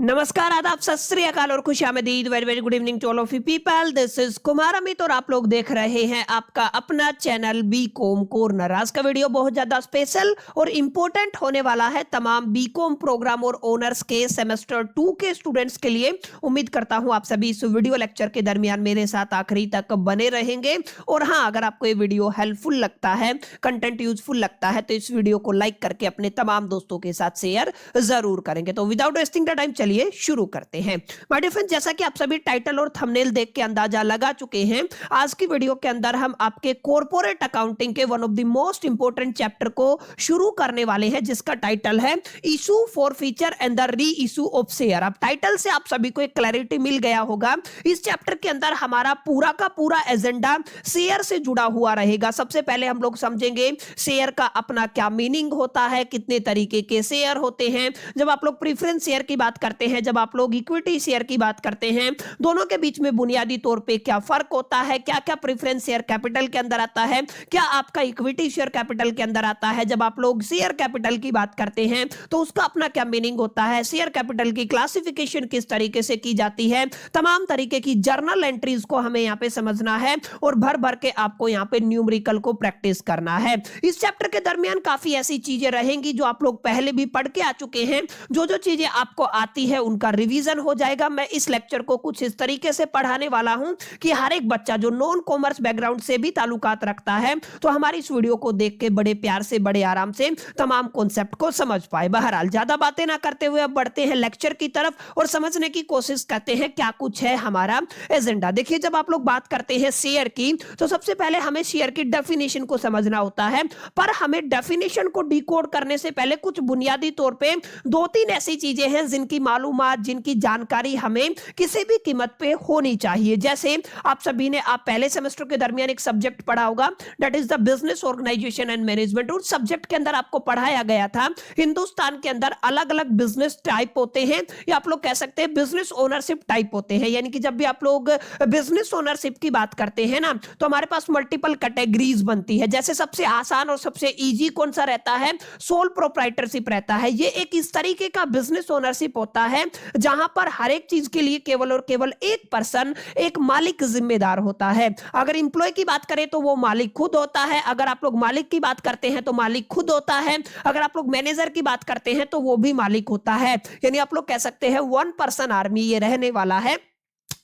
नमस्कार, आदाब, सत श्री अकाल और खुश आमदीद। Very very good evening to all of you people. This is Kumar Amit और आप लोग देख रहे हैं आपका अपना चैनल बीकॉम कॉर्नर। आज का वीडियो बहुत ज्यादा स्पेशल और इंपॉर्टेंट होने वाला है तमाम बीकॉम प्रोग्राम और ऑनर्स के सेमेस्टर 2 के स्टूडेंट्स के लिए। उम्मीद करता हूं आप सभी इस वीडियो लेक्चर के दरमियान मेरे साथ आखिरी तक बने रहेंगे। और हाँ, अगर आपको ये वीडियो हेल्पफुल लगता है, कंटेंट यूजफुल लगता है, तो इस वीडियो को लाइक करके अपने तमाम दोस्तों के साथ शेयर जरूर करेंगे। तो विदाउट वेस्टिंग द टाइम चलिए शुरू करते हैं। माय डियर फ्रेंड्स, जैसा कि आप सभी टाइटल और थंबनेल देख के अंदाजा लगा चुके हैं, आज की वीडियो के अंदर हम आपके कॉर्पोरेट अकाउंटिंग के one of the most important chapter को शुरू करने वाले हैं, जिसका टाइटल है issue for feature and the री इशू ऑफ शेयर। अब टाइटल से आप सभी को एक क्लैरिटी मिल गया होगा। इस चैप्टर के अंदर हमारा पूरा का पूरा एजेंडा शेयर से जुड़ा हुआ रहेगा। सबसे पहले हम लोग समझेंगे शेयर का अपना क्या मीनिंग होता है, कितने तरीके के शेयर होते हैं। जब आप लोग प्रीफरेंस शेयर की बात करते हैं, जब आप लोग इक्विटी शेयर की बात करते हैं, दोनों के बीच में बुनियादी तौर पे क्या फर्क होता है, क्या क्या प्रेफरेंस शेयर कैपिटल के अंदर आता है, क्या आपका इक्विटी शेयर कैपिटल के अंदर आता है। जब आप लोग शेयर कैपिटल की बात करते हैं तो उसका अपना क्या मीनिंग होता है, शेयर कैपिटल की क्लासिफिकेशन किस तरीके से की जाती है, तमाम तरीके की जर्नल एंट्रीज को हमें यहाँ पे समझना है और भर भर के आपको यहाँ पे न्यूमेरिकल को प्रैक्टिस करना है। इस चैप्टर के दरमियान काफी ऐसी चीजें रहेंगी जो आप लोग पहले भी पढ़ के आ चुके हैं। जो जो चीजें आपको आती है उनका रिवीजन हो जाएगा। मैं इस लेक्चर को कुछ इस तरीके से पढ़ाने वाला हूं कि हर एक बच्चा जो नॉन कॉमर्स बैकग्राउंड से भी ताल्लुकात रखता है तो हमारी इस वीडियो को देख के बड़े प्यार से, बड़े आराम से तमाम कॉन्सेप्ट को समझ पाए। बहरहाल ज्यादा बातें ना करते हुए अब बढ़ते हैं लेक्चर की तरफ और समझने की कोशिश करते हैं क्या कुछ है हमारा एजेंडा। देखिए, जब आप लोग बात करते हैं शेयर की तो सबसे पहले हमें शेयर की डेफिनेशन को समझना होता है। पर हमें डेफिनेशन को डिकोड करने से पहले कुछ बुनियादी तौर पे दो तीन ऐसी चीजें हैं जिनकी मालूमात, जिनकी जानकारी हमें किसी भी कीमत पे होनी चाहिए। जैसे आप सभी ने पहले सेमेस्टर के दरमियान एक सब्जेक्ट पढ़ा होगा, that is the business organisation and management. उस सब्जेक्ट के अंदर आपको पढ़ाया गया था हिंदुस्तान के अंदर अलग अलग बिजनेस टाइप होते हैं, या आप लोग कह सकते हैं बिजनेस ओनरशिप टाइप होते हैं। यानी कि जब भी आप लोग बिजनेस ओनरशिप की बात करते हैं ना, तो हमारे पास मल्टीपल कैटेगरीज बनती है। जैसे सबसे आसान और सबसे इजी कौन सा रहता है, सोल प्रोप्राइटरशिप रहता है। ये एक इस तरीके का बिजनेस ओनरशिप होता है जहां पर हर एक चीज के लिए केवल और केवल एक पर्सन, एक मालिक जिम्मेदार होता है। अगर इंप्लॉय की बात करें तो वो मालिक खुद होता है। अगर आप लोग मालिक की बात करते हैं तो मालिक खुद होता है। अगर आप लोग मैनेजर की बात करते हैं तो वो भी मालिक होता है। यानी आप लोग कह सकते हैं वन पर्सन आर्मी ये रहने वाला है।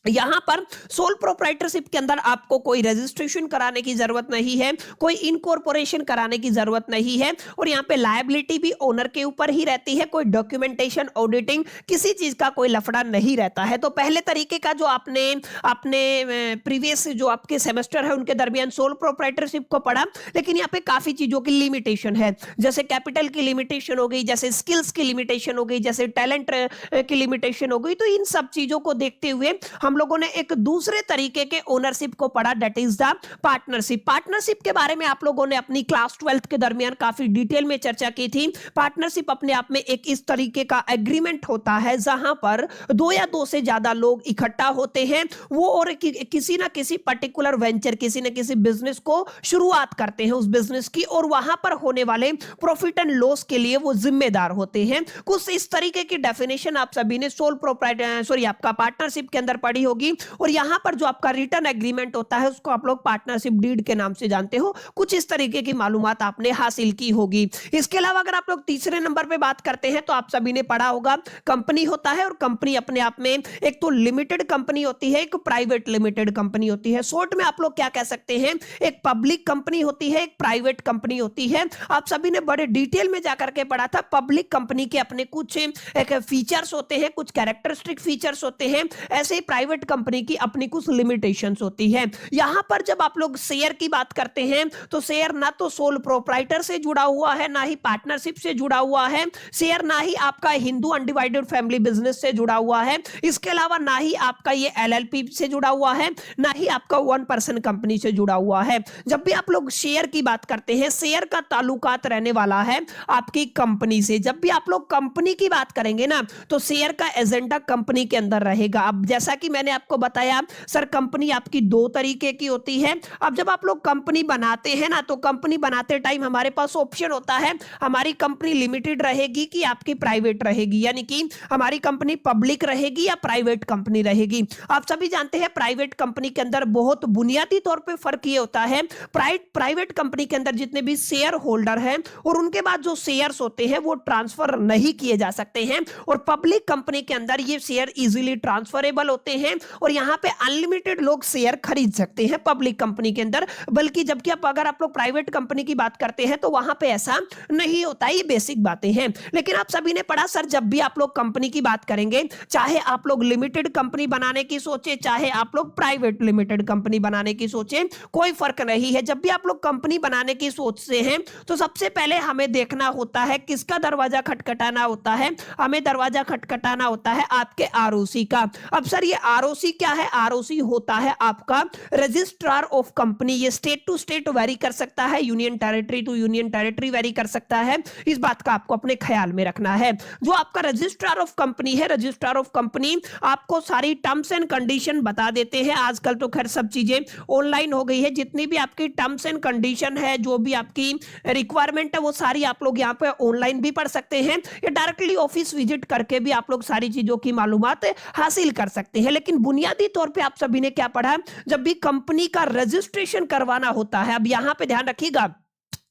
यहां पर सोल प्रोप्राइटरशिप के अंदर आपको कोई रजिस्ट्रेशन कराने की जरूरत नहीं है, कोई इनकॉर्पोरेशन कराने की जरूरत नहीं है, और यहां पे लायबिलिटी भी ओनर के ऊपर ही रहती है। कोई डॉक्यूमेंटेशन, ऑडिटिंग, किसी चीज का कोई लफड़ा नहीं रहता है। तो पहले तरीके का जो आपने प्रीवियस जो आपके सेमेस्टर है उनके दरमियान सोल प्रोप्राइटरशिप को पढ़ा, लेकिन यहाँ पे काफी चीजों की लिमिटेशन है। जैसे कैपिटल की लिमिटेशन हो गई, जैसे स्किल्स की लिमिटेशन हो गई, जैसे टैलेंट की लिमिटेशन हो गई। तो इन सब चीजों को देखते हुए हम लोगों ने एक दूसरे तरीके के ओनरशिप को पढ़ा, that is the partnership. Partnership के बारे में आप लोगों ने अपनी क्लास 12th के दरमियान काफी डिटेल में चर्चा की थी। पार्टनरशिप अपने आप में एक इस तरीके का एग्रीमेंट होता है जहां पर दो या दो से ज्यादा लोग इकट्ठा होते हैं, वो और किसी ना किसी पर्टिकुलर वेंचर, किसी ना किसी बिजनेस को शुरुआत करते हैं उस बिजनेस की, और वहां पर होने वाले प्रॉफिट एंड लॉस के लिए वो जिम्मेदार होते हैं। कुछ इस तरीके की डेफिनेशन आप सभी ने सोल प्रोप्राइटर आपका पार्टनरशिप के अंदर पढ़ी होगी। और यहां पर जो आपका रिटर्न एग्रीमेंट होता है उसको आप लोग पार्टनरशिप डीड के नाम से जानते हो। कुछ इस तरीके की मालूमात आपने हासिल की होगी। इसके अलावा अगर आप लोग तीसरे नंबर पे बात करते हैं तो आप सभी ने पढ़ा होगा कंपनी होता है, और कंपनी अपने आप में एक तो लिमिटेड कंपनी होती है, एक प्राइवेट लिमिटेड कंपनी होती है। शॉर्ट में आप लोग क्या कह सकते हैं, एक पब्लिक कंपनी होती है, एक प्राइवेट कंपनी होती है। आप सभी ने बड़े डिटेल में जाकर के पढ़ा था। पब्लिक कंपनी के अपने कुछ एक फीचर्स होते हैं, कुछ कैरेक्टरिस्टिक फीचर्स होते हैं, ऐसे ही प्राइवेट कंपनी की अपनी कुछ लिमिटेशंस होती है। यहां पर जब आप लोग शेयर की बात करते हैं तो शेयर ना तो सोल प्रोप्राइटर से जुड़ा हुआ है, ना ही पार्टनरशिप से जुड़ा हुआ है। शेयर ना ही आपका हिंदू अनडिवाइडेड फैमिली बिजनेस से जुड़ा हुआ है, इसके अलावा ना ही आपका ये एलएलपी से जुड़ा हुआ है, ना ही आपका वन पर्सन कंपनी से जुड़ा हुआ है। जब भी आप लोग शेयर की बात करते हैं, शेयर का ताल्लुकात रहने वाला है आपकी कंपनी से। जब भी आप लोग कंपनी की बात करेंगे ना तो शेयर का एजेंडा कंपनी के अंदर रहेगा। अब जैसा कि मैंने आपको बताया सर कंपनी आपकी दो तरीके की होती है। अब जब आप लोग कंपनी बनाते हैं ना, तो कंपनी बनाते टाइम हमारे पास ऑप्शन होता है, हमारी कंपनी लिमिटेड रहेगी कि आपकी प्राइवेट रहेगी, यानी कि हमारी कंपनी पब्लिक रहेगी या प्राइवेट कंपनी रहेगी। आप सभी जानते हैं प्राइवेट कंपनी के अंदर बहुत बुनियादी तौर पे फर्क ये होता है, प्राइवेट कंपनी के अंदर जितने भी शेयर होल्डर हैं और उनके बाद जो शेयर्स होते हैं वो ट्रांसफर नहीं किए जा सकते हैं, और पब्लिक कंपनी के अंदर ये शेयर इजीली ट्रांसफरेबल होते हैं और यहां पे अनलिमिटेड लोग शेयर खरीद सकते हैं पब्लिक कंपनी के अंदर। बल्कि जबकि अगर आप लोग प्राइवेट कंपनी की बात करते हैं तो वहां पे ऐसा नहीं होता, ये बेसिक बातें हैं। लेकिन आप सभी ने पढ़ा सर जब भी आप लोग कंपनी की बात करेंगे, चाहे आप लोग लिमिटेड कंपनी बनाने की सोचे, चाहे आप लोग प्राइवेट लिमिटेड कंपनी बनाने की सोचे, कोई फर्क नहीं है। जब भी आप लोग कंपनी बनाने की सोचते हैं तो सबसे पहले हमें देखना होता है किसका दरवाजा खटखटाना होता है, हमें दरवाजा खटखटाना होता है आपके आरओसी का। अब सर ये आरओसी क्या है? आरओसी होता है आपका रजिस्ट्रार ऑफ कंपनी। ये स्टेट टू स्टेट वेरी कर सकता है, union territory to union territory vary कर सकता है, इस बात का आपको अपने ख्याल में रखना है। जो आपका रजिस्ट्रार ऑफ कंपनी है, रजिस्ट्रार ऑफ कंपनी आपको सारी टर्म्स एंड कंडीशन बता देते हैं। आजकल तो खैर सब चीजें ऑनलाइन हो गई है, जितनी भी आपकी टर्म्स एंड कंडीशन है, जो भी आपकी रिक्वायरमेंट है, वो सारी आप लोग यहाँ पे ऑनलाइन भी पढ़ सकते हैं या डायरेक्टली ऑफिस विजिट करके भी आप लोग सारी चीजों की मालूमात हासिल कर सकते हैं। लेकिन बुनियादी तौर पे आप सभी ने क्या पढ़ा, जब भी कंपनी का रजिस्ट्रेशन करवाना होता है, अब यहां पे ध्यान रखिएगा,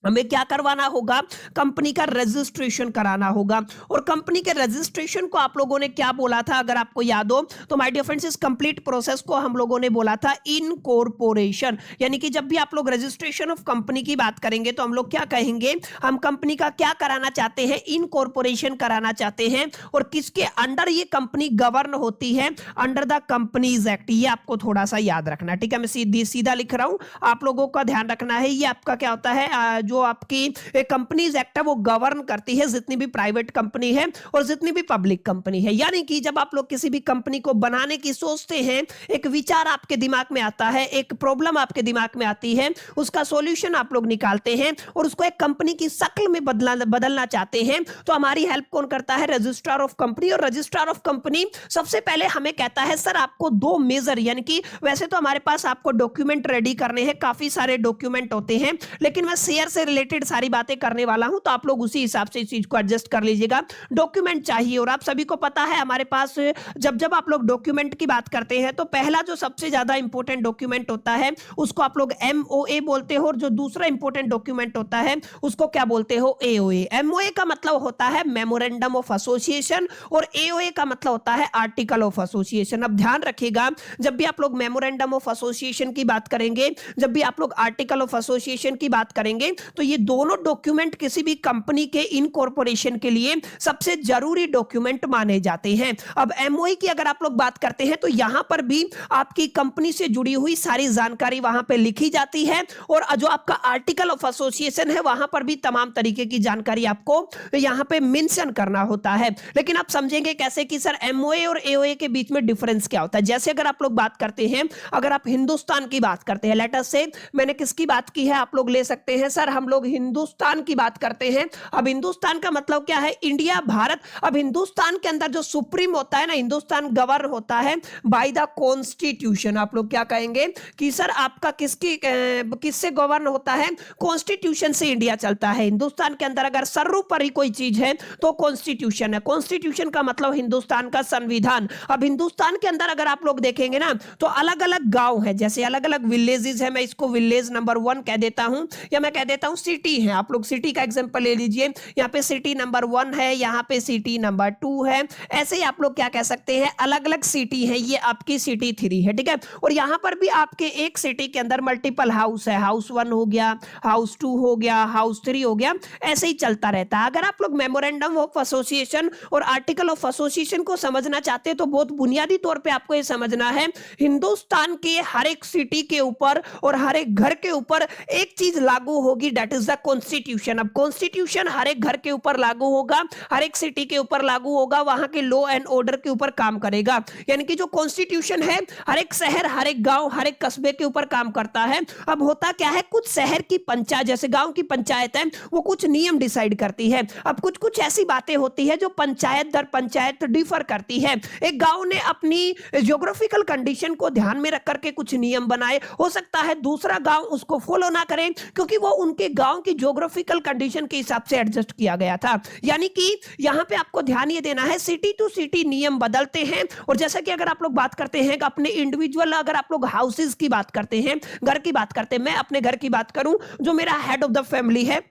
हमें क्या करवाना होगा, कंपनी का रजिस्ट्रेशन कराना होगा। और कंपनी के रजिस्ट्रेशन को आप लोगों ने क्या बोला था, अगर आपको याद हो तो माय डियर फ्रेंड्स, इस कंप्लीट प्रोसेस को हम लोगों ने बोला था इनकॉर्पोरेशन। यानी कि जब भी आप लोग रजिस्ट्रेशन ऑफ कंपनी की बात करेंगे तो हम लोग क्या कहेंगे, हम कंपनी का क्या कराना चाहते हैं, इनकॉर्पोरेशन कराना चाहते हैं। और किसके अंडर ये कंपनी गवर्न होती है, अंडर द कंपनीज एक्ट। ये आपको थोड़ा सा याद रखना, ठीक है, मैं सीधा लिख रहा हूं, आप लोगों का ध्यान रखना है। ये आपका क्या होता है, जो आपकी कंपनीज एक्ट है वो गवर्न करती है जितनी भी प्राइवेट कंपनी है और जितनी भी पब्लिक कंपनी है। यानी कि जब आप लोग किसी भी कंपनी को बनाने की सोचते हैं, एक विचार आपके दिमाग में आता है, एक प्रॉब्लम आपके दिमाग में आती है, उसका सॉल्यूशन आप लोग निकालते हैं और उसको एक कंपनी की शक्ल में बदलना चाहते हैं, तो हमारी हेल्प कौन करता है, रजिस्ट्रार ऑफ कंपनी। और रजिस्ट्रार ऑफ कंपनी सबसे पहले हमें कहता है सर आपको दो मेजर, यानी कि वैसे तो हमारे पास आपको डॉक्यूमेंट रेडी करने हैं, काफी सारे डॉक्यूमेंट होते हैं, लेकिन मैं शेयर से रिलेटेड सारी बातें करने वाला हूं, तो आप लोग उसी हिसाब से इस चीज को एडजस्ट कर लीजिएगा। डॉक्यूमेंट चाहिए और आप सभी को पता है हमारे पास जब जब आप लोग डॉक्यूमेंट की बात करते हैं तो पहला जो सबसे ज्यादा इंपॉर्टेंट डॉक्यूमेंट होता है उसको आप लोग एमओए बोलते हो, और जो दूसरा इंपॉर्टेंट डॉक्यूमेंट होता है उसको क्या बोलते हो, एओए। एमओए का मतलब होता है मेमोरेंडम ऑफ एसोसिएशन और एओए का मतलब होता है आर्टिकल ऑफ एसोसिएशन। अब ध्यान रखिएगा, जब भी आप लोग मेमोरेंडम ऑफ एसोसिएशन की बात करेंगे, जब भी आप लोग आर्टिकल ऑफ एसोसिएशन की बात करेंगे, तो ये दोनों डॉक्यूमेंट किसी भी कंपनी के इनकॉर्पोरेशन के लिए सबसे जरूरी डॉक्यूमेंट माने जाते हैं। अब एमओई की अगर आप लोग बात करते हैं तो यहां पर भी आपकी कंपनी से जुड़ी हुई सारी जानकारी वहां पे लिखी जाती है, और जो आपका आर्टिकल ऑफ एसोसिएशन है वहां पर भी तमाम तरीके की जानकारी आपको यहां पे मेंशन करना होता है। लेकिन आप समझेंगे कैसे कि सर एमओए और एओए के बीच में डिफरेंस क्या होता है। जैसे अगर आप लोग बात करते हैं, अगर आप हिंदुस्तान की बात करते हैं, लेट अस से मैंने किसकी बात की है, आप लोग ले सकते हैं सर हम लोग हिंदुस्तान की बात करते हैं। अब हिंदुस्तान का मतलब क्या है, इंडिया, भारत। अब हिंदुस्तान के अंदर जो सुप्रीम होता है ना, हिंदुस्तान गवर्न होता है बाय द कॉन्स्टिट्यूशन। आप लोग क्या कहेंगे कि सर आपका किससे गवर्न होता है, कॉन्स्टिट्यूशन से इंडिया चलता है। हिंदुस्तान के अंदर अगर सर्वोपरि कोई चीज है तो कॉन्स्टिट्यूशन है। कॉन्स्टिट्यूशन का मतलब हिंदुस्तान का संविधान। अब हिंदुस्तान के अंदर अगर आप लोग देखेंगे ना तो अलग अलग गांव है, जैसे अलग अलग विलेजेस है, मैं इसको विलेज नंबर 1 कह देता हूं या मैं कह देता हूं सिटी है। आप लोग सिटी का एग्जांपल ले लीजिए, यहाँ पे सिटी नंबर 1 है, यहाँ पे सिटी नंबर 2 है, ऐसे ही आप लोग क्या कह सकते हैं, अलग अलग सिटी है, ये आपकी सिटी 3 है, ठीक है। और यहाँ पर भी आपके एक सिटी के अंदर मल्टीपल हाउस है, हाउस 1 हो गया, हाउस 2 हो गया, हाउस 3 हो गया, ऐसे ही चलता रहता है। अगर आप लोग मेमोरेंडम ऑफ एसोसिएशन और आर्टिकल ऑफ एसोसिएशन को समझना चाहते हैं तो बहुत बुनियादी तौर पे आपको ये समझना है, हिंदुस्तान के हर एक सिटी के ऊपर और हर एक घर के ऊपर एक चीज लागू होगी, दैट इज द कॉन्स्टिट्यूशन। अब कॉन्स्टिट्यूशन हर एक घर के ऊपर लागू होगा, हर एक सिटी के ऊपर लागू होगा, वहां के लॉ एंड ऑर्डर के ऊपर काम करेगा। यानी कि जो कॉन्स्टिट्यूशन है हर एक शहर, हर एक गांव, हर एक कस्बे के ऊपर काम करता है। अब होता क्या है, कुछ शहर की पंचायत, जैसे गांव की पंचायत है, वो कुछ नियम डिसाइड करती है। अब कुछ कुछ ऐसी बातें होती है जो पंचायत दर पंचायत डिफर करती है। एक गांव ने अपनी ज्योग्राफिकल कंडीशन को ध्यान में रख करके कुछ नियम बनाए, हो सकता है दूसरा गांव उसको फॉलो ना करे, क्योंकि वो उनके गांव की ज्योग्राफिकल कंडीशन के हिसाब से एडजस्ट किया गया था। यानी कि यहां पे आपको ध्यान ये देना है, सिटी टू सिटी नियम बदलते हैं। और जैसा कि अगर आप लोग बात करते हैं अपने इंडिविजुअल, अगर आप लोग हाउसेस की बात करते हैं, घर की बात करते हैं, मैं अपने घर की बात करूं, जो मेरा हेड ऑफ द फैमिली है,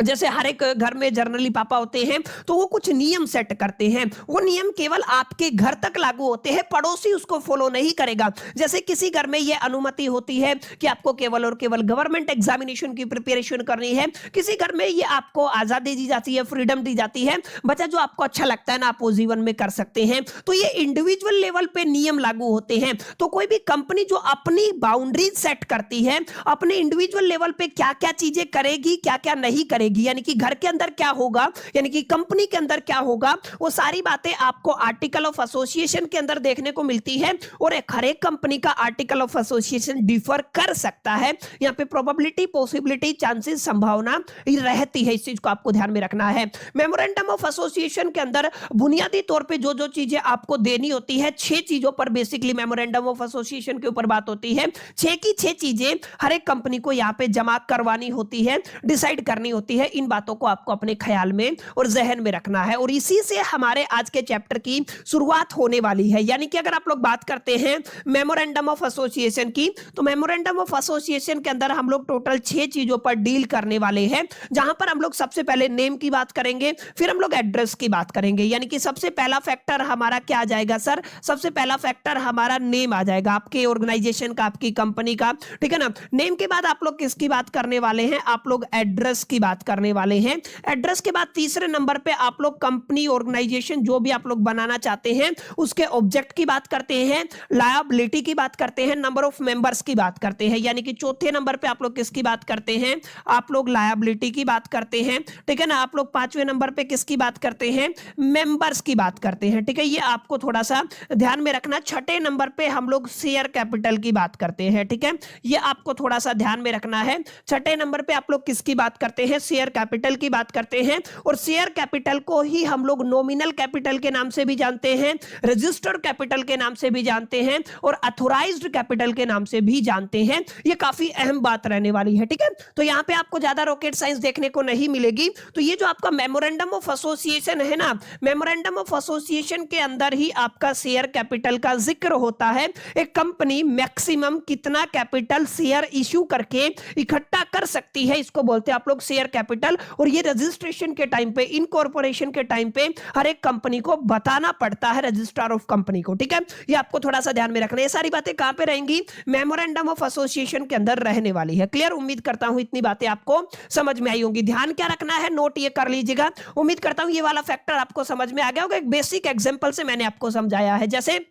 जैसे हर एक घर में जनरली पापा होते हैं, तो वो कुछ नियम सेट करते हैं। वो नियम केवल आपके घर तक लागू होते हैं, पड़ोसी उसको फॉलो नहीं करेगा। जैसे किसी घर में ये अनुमति होती है कि आपको केवल और केवल गवर्नमेंट एग्जामिनेशन की प्रिपरेशन करनी है, किसी घर में ये आपको आजादी दी जाती है, फ्रीडम दी जाती है, बच्चा जो आपको अच्छा लगता है ना आप वो जीवन में कर सकते हैं। तो ये इंडिविजुअल लेवल पे नियम लागू होते हैं। तो कोई भी कंपनी जो अपनी बाउंड्रीज सेट करती है, अपने इंडिविजुअल लेवल पे क्या क्या चीजें करेगी, क्या क्या नहीं करेगी, यानी कि घर के अंदर क्या होगा, यानी कि कंपनी के अंदर क्या होगा, वो सारी बातें आपको आर्टिकल ऑफ एसोसिएशन के अंदर देखने को मिलती है। और हर एक कंपनी का आर्टिकल ऑफ एसोसिएशन डिफर कर सकता है। यहां पे प्रोबेबिलिटी, पॉसिबिलिटी, चांसेस, संभावना रहती है, इस चीज को आपको ध्यान में रखना है। मेमोरेंडम ऑफ एसोसिएशन के अंदर बुनियादी तौर पे जो जो चीजें आपको देनी होती है, 6 चीजों पर बेसिकली मेमोरेंडम ऑफ एसोसिएशन के ऊपर बात होती है। 6 की 6 चीजें हर एक कंपनी को यहां पे जमा करवानी होती है, डिसाइड करनी होती है। इन बातों को आपको अपने ख्याल में और जहन में रखना है। और इसी से हमारे आज के चैप्टर की शुरुआत होने वाली है। यानी कि अगर आप लोग बात करते हैं मेमोरेंडम ऑफ एसोसिएशन की, तो मेमोरेंडम ऑफ एसोसिएशन के अंदर हम लोग टोटल 6 चीजों पर डील करने वाले हैं, जहां पर हम लोग सबसे पहले नेम की बात करेंगे, फिर हम लोग एड्रेस की बात करेंगे। यानी कि सबसे पहला फैक्टर हमारा क्या आ जाएगा सर, सबसे पहला फैक्टर हमारा नेम आ जाएगा, आपके ऑर्गेनाइजेशन का, आपकी कंपनी का, ठीक है ना। नेम के बाद आप लोग किसकी बात करने वाले हैं, आप लोग एड्रेस की बात करने वाले हैं। एड्रेस के बाद तीसरे नंबर पे आप लोग कंपनी, ऑर्गेनाइजेशन जो भी आप लोग बनाना चाहते हैं उसके ऑब्जेक्ट की बात करते हैं, लायबिलिटी की बात करते हैं, नंबर ऑफ मेंबर्स की बात करते हैं। यानी कि चौथे नंबर पे आप लोग किसकी बात करते हैं, आप लोग लायबिलिटी की बात करते हैं, ठीक है ना। आप लोग पांचवें नंबर पे किसकी बात करते हैं, मेंबर्स की बात करते हैं, ठीक है। ये आपको थोड़ा सा ध्यान में रखना। छठे नंबर पे हम लोग शेयर कैपिटल की बात करते हैं, ठीक है। ये आपको थोड़ा सा ध्यान में रखना है। छठे नंबर पे आप लोग किसकी बात करते हैं, शेयर कैपिटल की बात करते हैं। और शेयर कैपिटल को ही हम लोग नॉमिनल कैपिटल के नाम से भी जानते हैं, रजिस्टर्ड कैपिटल के नाम से भी जानते हैं, और अथोराइज्ड कैपिटल के नाम से भी जानते हैं। ये काफी अहम बात रहने वाली है, ठीक है। तो यहां पे आपको ज्यादा रॉकेट साइंस देखने को नहीं मिलेगी। तो ये जो आपका मेमोरेंडम ऑफ एसोसिएशन है ना, मेमोरेंडम ऑफ एसोसिएशन के अंदर ही आपका शेयर कैपिटल का जिक्र होता है। एक कंपनी मैक्सिमम कितना कैपिटल शेयर इश्यू करके इकट्ठा कर सकती है, इसको बोलते हैं आप लोग शेयर कैपिटल। और ये रजिस्ट्रेशन के टाइम पे, इनकॉर्पोरेशन के टाइम पे हर एक कंपनी को बताना पड़ता है, रजिस्ट्रार ऑफ कंपनी को, ठीक है। ये आपको थोड़ा सा ध्यान में रखना है। ये सारी बातें कहां पे रहेंगी, मेमोरेंडम ऑफ एसोसिएशन के अंदर रहने वाली है। क्लियर, उम्मीद करता हूं इतनी बातें आपको समझ में आई होंगी। ध्यान क्या रखना है, नोट ये कर लीजिएगा। उम्मीद करता हूं ये वाला फैक्टर आपको समझ में आ गया होगा। एक बेसिक एग्जांपल से मैंने आपको समझाया है। जैसे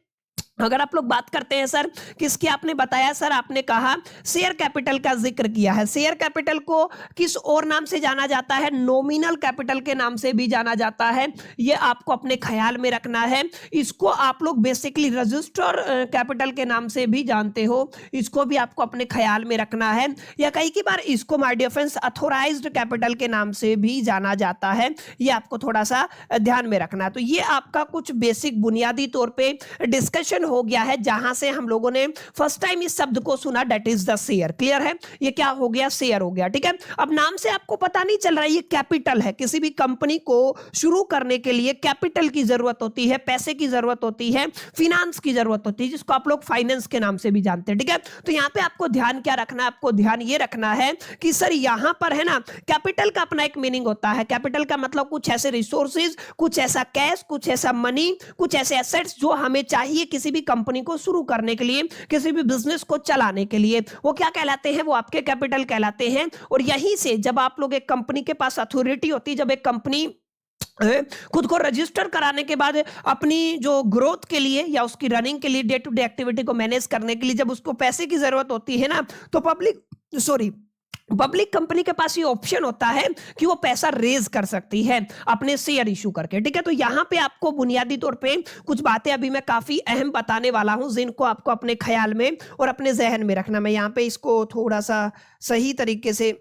अगर आप लोग बात करते हैं सर किसकी, आपने बताया सर, आपने कहा शेयर कैपिटल का जिक्र किया है। शेयर कैपिटल को किस और नाम से जाना जाता है, नॉमिनल कैपिटल के नाम से भी जाना जाता है। ये आपको अपने ख्याल में रखना है। इसको आप लोग बेसिकली रजिस्टर कैपिटल के नाम से भी जानते हो, इसको भी आपको अपने ख्याल में रखना है। या कई की बार इसको my dear friends authorised capital के नाम से भी जाना जाता है। ये आपको थोड़ा सा ध्यान में रखना है। तो ये आपका कुछ बेसिक बुनियादी तौर पे डिस्कशन हो गया है, जहां से हम लोगों ने फर्स्ट टाइम इस शब्द को सुना, that is the share. Clear है, ये क्या हो गया, शेयर हो गया, ठीक है। अब नाम से आपको पता नहीं चल रहा है, ये कैपिटल है। किसी भी कंपनी को शुरू करने के लिए कैपिटल की जरूरत होती है, पैसे की जरूरत होती है, फिनांस की जरूरत होती है, जिसको आप लोग फाइनेंस के नाम से भी जानते हैं, ठीक है। तो यहां पे आपको ध्यान क्या रखना है, आपको ध्यान ये रखना है कि सर यहां पर है ना, कैपिटल का अपना एक मीनिंग होता है। कैपिटल का मतलब कुछ ऐसे रिसोर्सेज, कुछ ऐसा कैश, कुछ ऐसा मनी, कुछ ऐसे एसेट्स जो हमें चाहिए किसी भी कंपनी को शुरू करने के लिए, किसी भी बिजनेस को चलाने के लिए। वो क्या कहलाते हैं, वो आपके कैपिटल कहलाते हैं। और यहीं से जब आप लोग, एक कंपनी के पास अथॉरिटी होती है, जब एक कंपनी खुद को रजिस्टर कराने के बाद अपनी जो ग्रोथ के लिए या उसकी रनिंग के लिए, डे टू डे एक्टिविटी को मैनेज करने के लिए जब उसको पैसे की जरूरत होती है ना, तो पब्लिक कंपनी के पास ये ऑप्शन होता है कि वो पैसा रेज कर सकती है अपने शेयर इशू करके, ठीक है। तो यहां पे आपको बुनियादी तौर पे कुछ बातें अभी मैं काफी अहम बताने वाला हूं, जिनको आपको अपने ख्याल में और अपने जहन में रखना। मैं यहां पे इसको थोड़ा सा सही तरीके से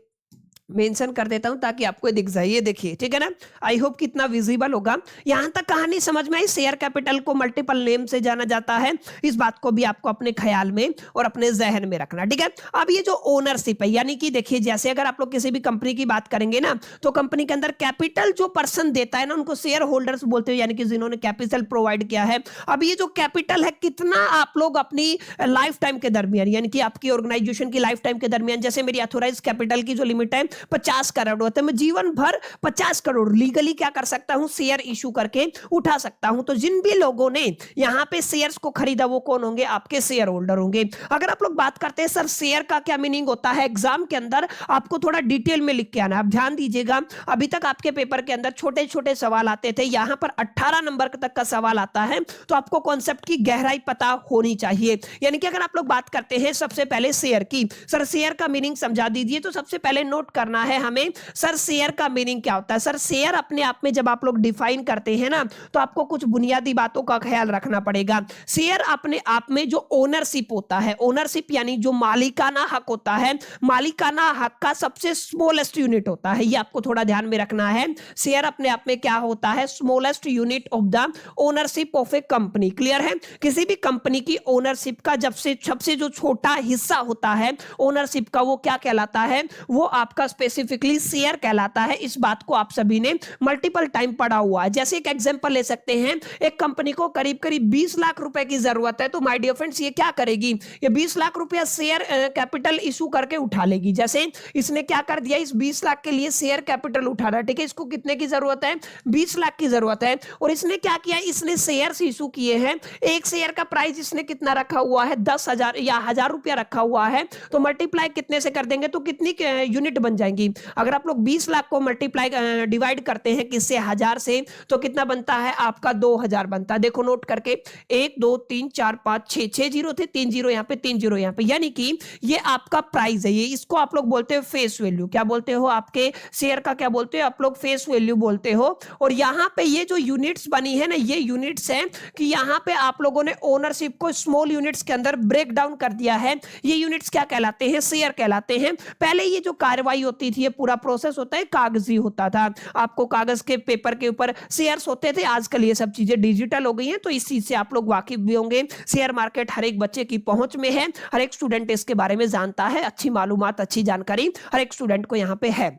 मेंशन कर देता हूं ताकि आपको दिख जाए। ये देखिए, ठीक है ना, आई होप कितना विजिबल होगा। यहां तक कहानी समझ में आई। शेयर कैपिटल को मल्टीपल नेम से जाना जाता है, इस बात को भी आपको अपने ख्याल में और अपने जहन में रखना, ठीक है। अब ये जो ओनरशिप है, यानी कि देखिए जैसे अगर आप लोग किसी भी कंपनी की बात करेंगे ना, तो कंपनी के अंदर कैपिटल जो पर्सन देता है ना, उनको शेयर होल्डर्स बोलते हैं, यानी कि जिन्होंने कैपिटल प्रोवाइड किया है। अब ये जो कैपिटल है, कितना आप लोग अपनी लाइफ टाइम के दरमियान, यानी कि आपकी ऑर्गेनाइजेशन की लाइफ टाइम के दरमियान, जैसे मेरी अथोराइज कैपिटल की जो लिमिट है 50 करोड़ होता है, मैं जीवन भर 50 करोड़ लीगली क्या कर सकता हूं, शेयर इशू करके उठा सकता हूं। तो जिन भी लोगों ने यहां पे शेयर्स को खरीदा वो कौन होंगे, आपके शेयर होल्डर होंगे। अगर आप लोग बात करते हैं सर शेयर का क्या मीनिंग होता है, एग्जाम के अंदर आपको थोड़ा डिटेल में लिख के आना। आप ध्यान दीजिएगा, अभी तक आपके पेपर के अंदर छोटे छोटे सवाल आते थे, यहां पर 18 नंबर तक का सवाल आता है, तो आपको कॉन्सेप्ट की गहराई पता होनी चाहिए। यानी कि अगर आप लोग बात करते हैं सबसे पहले शेयर की, सर शेयर का मीनिंग समझा दीजिए, तो सबसे पहले नोट करना है हमें सर शेयर का मीनिंग क्या होता है। सर शेयर अपने आप में जब आप लोग डिफाइन करते हैं ना, तो आपको कुछ बुनियादी बातों का ख्याल रखना पड़ेगा। शेयर अपने आप में जो ओनरशिप होता है, ओनरशिप यानी जो मालिकाना हक होता है, मालिकाना हक का सबसे स्मॉलेस्ट यूनिट होता है, ये आपको थोड़ा ध्यान में रखना है। शेयर अपने आप में क्या होता है, smallest unit of the ownership of a company. Clear है, किसी भी कंपनी की ओनरशिप का जब से सबसे जो छोटा हिस्सा होता है ओनरशिप का, वो क्या कहलाता है, वो आपका स्पेसिफिकली शेयर कहलाता है। इस बात को आप सभी ने मल्टीपल टाइम पढ़ा हुआ है। जैसे एक एग्जांपल ले सकते हैं, एक कंपनी को करीब करीब 20 लाख रुपए की जरूरत है, तो माय डियर फ्रेंड्स ये क्या करेगी, ये 20 लाख रुपया शेयर कैपिटल इशू करके उठा लेगी। जैसे इसने क्या कर दिया, इस 20 लाख के लिए शेयर कैपिटल उठाना, ठीक है, इसको कितने की जरूरत है, 20 लाख की जरूरत है। और इसने क्या किया, इसने शेयर इशू किए हैं, एक शेयर का प्राइस इसने कितना रखा हुआ है, 10,000 या 1,000 रुपया रखा हुआ है, तो मल्टीप्लाई कितने से कर देंगे, तो कितनी यूनिट बन जाएंगी। अगर आप लोग 20 लाख को मल्टीप्लाई डिवाइड करते हैं किससे, 1000 से, तो कितना बनता है आपका, 2000 बनता है। देखो नोट करके, 1 2 3 4 5 6, 6 जीरो थे, 3 जीरो यहाँ पे, 3 जीरो यहाँ पे, यानी कि ये आपका प्राइस है। ये इसको आप लोग बोलते हो फेस वैल्यू। क्या बोलते हो, आपके शेयर का क्या बोलते हो आप लोग, फेस वैल्यू बोलते हो। और यहाँ पे ये जो यूनिट्स बनी है ना, ये यूनिट्स है कि यहाँ पे आप लोगों ने ओनरशिप को स्मॉल यूनिट्स के अंदर ब्रेक डाउन कर दिया है। ये यूनिट्स क्या कहलाते हैं, शेयर कहलाते हैं। पहले ये जो कार्रवाई होती थी, ये पूरा प्रोसेस होता है कागजी होता था, आपको कागज के पेपर के ऊपर शेयर्स होते थे। आजकल ये सब चीजें डिजिटल हो गई हैं, तो इस चीज से आप लोग वाकिफ भी होंगे। शेयर मार्केट हर एक बच्चे की पहुंच में है, हर एक स्टूडेंट इसके बारे में जानता है, अच्छी मालूमात अच्छी जानकारी हर एक स्टूडेंट को यहाँ पे है।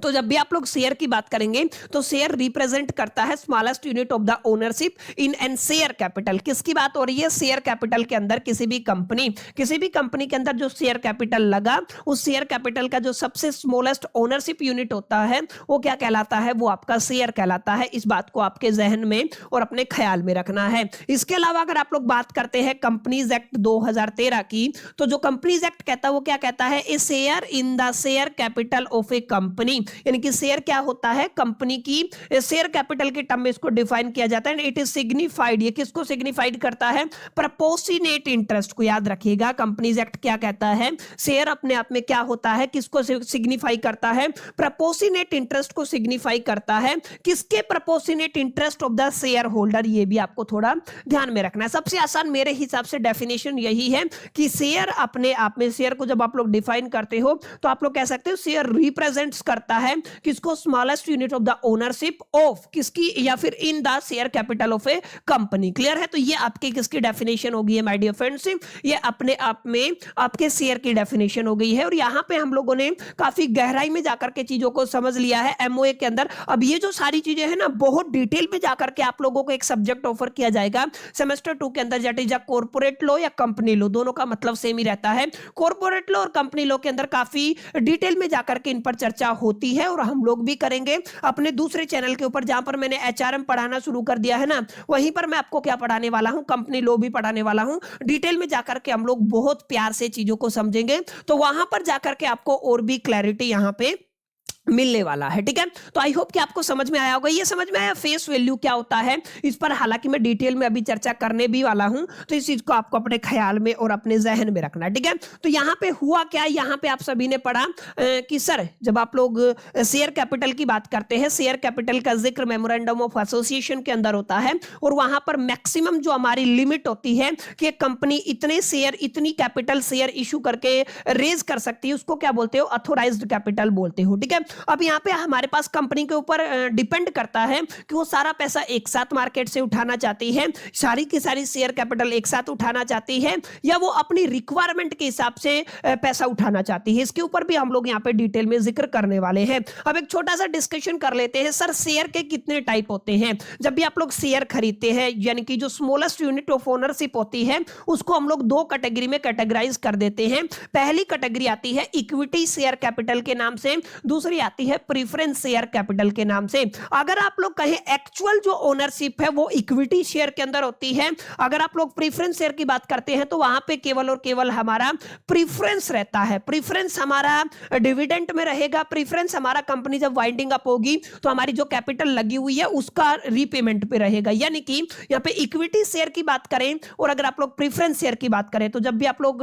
तो जब भी आप लोग शेयर की बात करेंगे, तो शेयर रिप्रेजेंट करता है smallest unit of the ownership in an share capital. किसकी बात हो रही है, शेयर कैपिटल के अंदर किसी भी कंपनी के अंदर जो शेयर कैपिटल लगा, उस शेयर कैपिटल का जो सबसे स्मॉलेस्ट ओनरशिप यूनिट होता है, वो क्या कहलाता है, वो आपका शेयर कहलाता है। इस बात को आपके जहन में और अपने ख्याल में रखना है। इसके अलावा अगर आप लोग बात करते हैं कंपनीज एक्ट 2013 की, तो जो कंपनीज एक्ट कहता है वो क्या कहता है, a share in the share capital of a company, यानी कि शेयर क्या होता है, कंपनी की शेयर कैपिटल के टर्म में इसको डिफाइन किया जाता है। इट इज सिग्निफाइड, ये किसको सिग्निफाइड करता है, प्रपोर्शनेट इंटरेस्ट को। याद रखिएगा, कंपनीज एक्ट क्या कहता है, शेयर अपने आप में क्या होता है, किसको सिग्निफाई करता है, प्रपोर्शनेट इंटरेस्ट को सिग्निफाई करता है। किसके, proportionate interest of the share holder. ये भी आपको थोड़ा ध्यान में रखना है। सबसे आसान मेरे हिसाब से डेफिनेशन यही है कि शेयर अपने आप में, शेयर को जब आप लोग डिफाइन करते हो, तो आप लोग कह सकते हो शेयर रिप्रेजेंट्स करता है किसको, smallest unit of the ownership of किसकी, या फिर इन the share capital of a company. Clear है, तो ये आपकी किसकी डेफिनेशन हो गई है माय डियर फ्रेंड्स, ये अपने आप में आपके शेयर की डेफिनेशन हो गई है। और यहां पे हम लोगों ने काफी गहराई में जाकर के चीजों को समझ लिया है एमओए के अंदर। अब ये जो सारी चीजें हैं ना, बहुत डिटेल में जाकर के आप लोगों को एक सब्जेक्ट ऑफर किया जाएगा सेमेस्टर 2 के अंदर, दैट इज कॉर्पोरेट लॉ या कंपनी लॉ। दोनों का मतलब सेम ही रहता है। कॉर्पोरेट लॉ और कंपनी लॉ के अंदर काफी डिटेल में जाकर के इन पर चर्चा होती है, और हम लोग भी करेंगे अपने दूसरे चैनल के ऊपर, जहां पर मैंने एचआरएम पढ़ाना शुरू कर दिया है ना, वहीं पर मैं आपको क्या पढ़ाने वाला हूं, कंपनी लॉ भी पढ़ाने वाला हूं। डिटेल में जाकर के हम लोग बहुत प्यार से चीजों को समझेंगे, तो वहां पर जाकर के आपको और भी क्लैरिटी यहां पे मिलने वाला है। ठीक है, तो आई होप कि आपको समझ में आया होगा। ये समझ में आया फेस वैल्यू क्या होता है, इस पर हालांकि मैं डिटेल में अभी चर्चा करने भी वाला हूं, तो इस चीज को आपको अपने ख्याल में और अपने जहन में रखना है। ठीक है, तो यहाँ पे हुआ क्या, यहाँ पे आप सभी ने पढ़ा कि सर जब आप लोग शेयर कैपिटल की बात करते हैं, शेयर कैपिटल का जिक्र मेमोरेंडम ऑफ एसोसिएशन के अंदर होता है, और वहां पर मैक्सिमम जो हमारी लिमिट होती है कि कंपनी इतने शेयर, इतनी कैपिटल शेयर इशू करके रेज कर सकती है, उसको क्या बोलते हो, ऑथोराइज्ड कैपिटल बोलते हो। ठीक है, अब यहाँ पे हमारे पास कंपनी के ऊपर डिपेंड करता है कि वो सारा पैसा एक साथ मार्केट से उठाना चाहती है, सारी की सारी शेयर कैपिटल एक साथ उठाना चाहती है, या वो अपनी रिक्वायरमेंट के हिसाब से पैसा उठाना चाहती है। इसके ऊपर भी हम लोग यहाँ पे डिटेल में जिक्र करने वाले हैं। अब एक छोटा सा डिस्कशन कर लेते हैं। सर शेयर के कितने टाइप होते हैं? जब भी आप लोग शेयर खरीदते हैं, यानी कि जो स्मॉलेस्ट यूनिट ऑफ ओनरशिप होती है, उसको हम लोग दो कैटेगरी में कैटेगराइज कर देते हैं। पहली कैटेगरी आती है इक्विटी शेयर कैपिटल के नाम से, दूसरी आती है प्रीफरेंस शेयर कैपिटल के नाम से। अगर आप लोग कहें एक्चुअल जो ओनरशिप है वो इक्विटी शेयर के अंदर होती है, अगर आप लोग प्रीफरेंस शेयर की बात करते हैं तो वहां पे केवल और केवल हमारा प्रीफरेंस रहता है। प्रीफरेंस हमारा डिविडेंड में रहेगा, प्रीफरेंस हमारा कंपनी जब वाइंडिंग अप होगी तो हमारी जो कैपिटल लगी हुई है उसका रीपेमेंट पे रहेगा। यानी कि यहाँ पे इक्विटी शेयर की बात करें और अगर आप लोग प्रीफरेंस शेयर की बात करें, तो जब भी आप लोग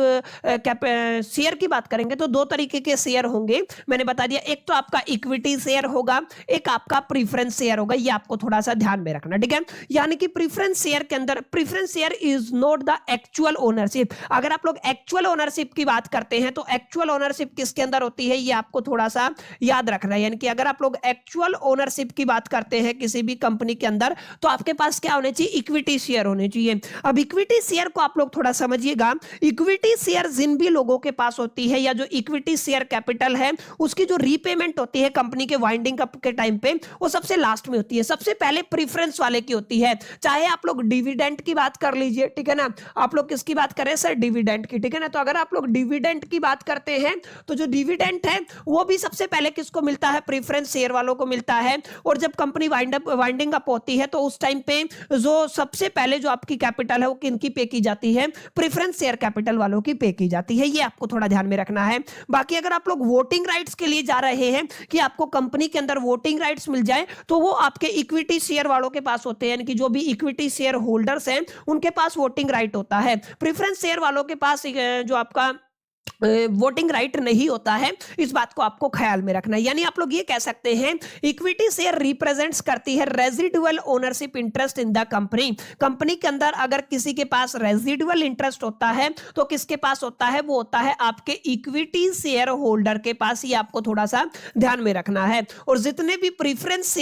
शेयर की बात करेंगे तो दो तरीके के शेयर होंगे, मैंने बता दिया। एक तो आपका इक्विटी शेयर होगा, एक आपका प्रीफरेंस शेयर होगा, ये आपको थोड़ा सा ध्यान में रखना। ठीक है, यानी कि प्रीफरेंस शेयर के अंदर, preference share is not the actual ownership. अगर आप लोग एक्चुअल ओनरशिप की बात करते हैं तो एक्चुअल ओनरशिप किसके अंदर होती है, ये आपको थोड़ा सा याद रखना है। यानी कि अगर आप लोग एक्चुअल ओनरशिप की बात करते हैं किसी भी कंपनी के अंदर, तो आपके पास क्या होने चाहिए, इक्विटी शेयर होने चाहिए। अब इक्विटी शेयर को आप लोग थोड़ा समझिएगा। इक्विटी शेयर जिन भी लोगों के पास होती है, या जो इक्विटी शेयर कैपिटल है, उसकी जो रीपेमेंट होती है कंपनी के वाइंडिंग अप के टाइम पे, वो सबसे लास्ट में होती है। सबसे पहले प्रीफरेंस वाले की होती है। चाहे आप लोग डिविडेंड की बात कर लीजिए, ठीक है ना, आप लोग किसकी बात करें सर, डिविडेंड की। ठीक है ना, तो अगर आप लोग डिविडेंड की बात करते हैं तो जो डिविडेंड है वो भी सबसे पहले किसको मिलता है, प्रीफरेंस शेयर वालों को मिलता है। और जब कंपनी वाइंडिंग अप होती है तो उस टाइम पे जो सबसे पहले जो आपकी कैपिटल है वो किनकी पे की जाती है, प्रीफरेंस शेयर कैपिटल वालों की पे की जाती है। ये आपको थोड़ा ध्यान में रखना है। बाकी अगर आप लोग वोटिंग राइट्स के लिए जा रहे हैं कि आपको कंपनी के अंदर वोटिंग राइट्स मिल जाए, तो वो आपके इक्विटी शेयर वालों के पास होते हैं, यानी कि जो भी इक्विटी शेयर होल्डर्स हैं उनके पास वोटिंग राइट होता है। प्रेफरेंस शेयर वालों के पास जो आपका वोटिंग राइट नहीं होता है, इस बात को आपको ख्याल में रखना है। यानी आप लोग ये कह सकते हैं इक्विटी शेयर रिप्रेजेंट्स करती है residual ownership interest in the company. Company के अंदर अगर किसी के पास रेजिडुअल इंटरेस्ट होता है तो किसके पास होता है, वो होता है आपके इक्विटी शेयर होल्डर के पास। ये आपको थोड़ा सा ध्यान में रखना है। और जितने भी प्रीफरेंस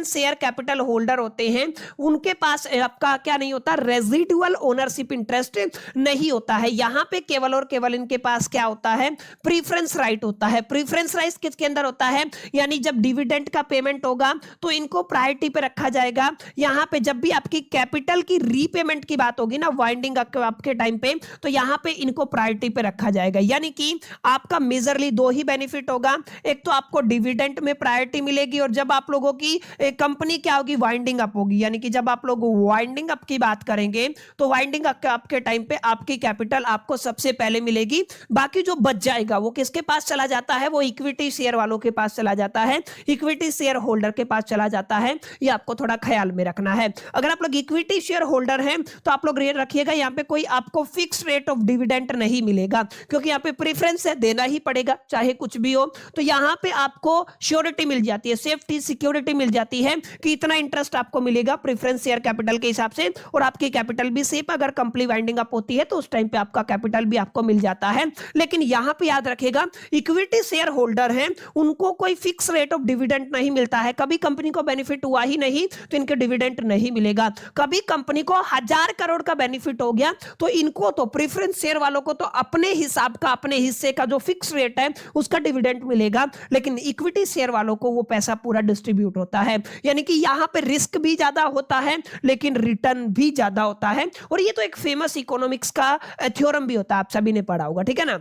शेयर कैपिटल होल्डर होते हैं उनके पास आपका क्या नहीं होता, रेजिडुअल ओनरशिप इंटरेस्ट नहीं होता है। यहां पे केवल और केवल इनके पास क्या होता है, प्रीफरेंस राइट होता है। प्रीफरेंस राइट किसके अंदर होता है, यानी जब डिविडेंड का पेमेंट होगा तो इनको प्रायोरिटी पे रखा जाएगा। यहां पे जब भी आपकी कैपिटल की रीपेमेंट की बात होगी ना वाइंडिंग आपके टाइम पे, तो यहां पे इनको प्रायोरिटी पे रखा जाएगा। यानी कि आपका मेजरली दो ही बेनिफिट होगा, एक तो आपको डिविडेंड में प्रायोरिटी मिलेगी, और जब आप लोगों की कंपनी क्या होगी, वाइंडिंग अप होगी। यानी कि जब आप लोग वाइंडिंग अप की बात करेंगे तो वाइंडिंग अप के टाइम पे आपकी कैपिटल आपको सबसे पहले मिलेगी। बाकी जो बच जाएगा वो किसके पास चला जाता है, वो इक्विटी शेयर वालों के पास चला जाता है, इक्विटी शेयर होल्डर के पास चला जाता है। ये आपको थोड़ा ख्याल में रखना है। अगर आप लोग इक्विटी शेयर होल्डर हैं तो आप लोग रखिएगा यहाँ पे कोई आपको फिक्स रेट ऑफ डिविडेंड नहीं मिलेगा, क्योंकि यहाँ पे प्रेफरेंस है, देना ही पड़ेगा चाहे कुछ भी हो। तो यहाँ पे आपको श्योरिटी मिल जाती है, सेफ्टी सिक्योरिटी मिल जाती है कि इतना इंटरेस्ट आपको मिलेगा प्रेफरेंस शेयर कैपिटल के हिसाब से, और आपकी कैपिटल भी सेफ, अगर कंपनी वाइंडिंग अप होती है तो उस टाइम पे आपका कैपिटल भी आपको मिल जाता है। लेकिन यहां पे याद रखेगा इक्विटी शेयर होल्डर हैं उनको कोई फिक्स रेट ऑफ डिविडेंड नहीं मिलता है। कभी कंपनी को बेनिफिट हुआ ही नहीं तो इनके डिविडेंड नहीं मिलेगा। कभी कंपनी को 1000 करोड़ का बेनिफिट हो गया तो इनको तो प्रेफरेंस शेयर वालों को तो अपने हिसाब का, अपने हिस्से का जो फिक्स रेट है उसका डिविडेंड मिलेगा, लेकिन इक्विटी शेयर वालों को वो पैसा पूरा डिस्ट्रीब्यूट होता है। यानी कि यहां पे रिस्क भी ज्यादा होता है लेकिन रिटर्न भी ज्यादा होता है। और ये तो एक फेमस इकोनॉमिक्स का थ्योरम भी होता है, आप सभी ने पढ़ा होगा, ठीक है ना।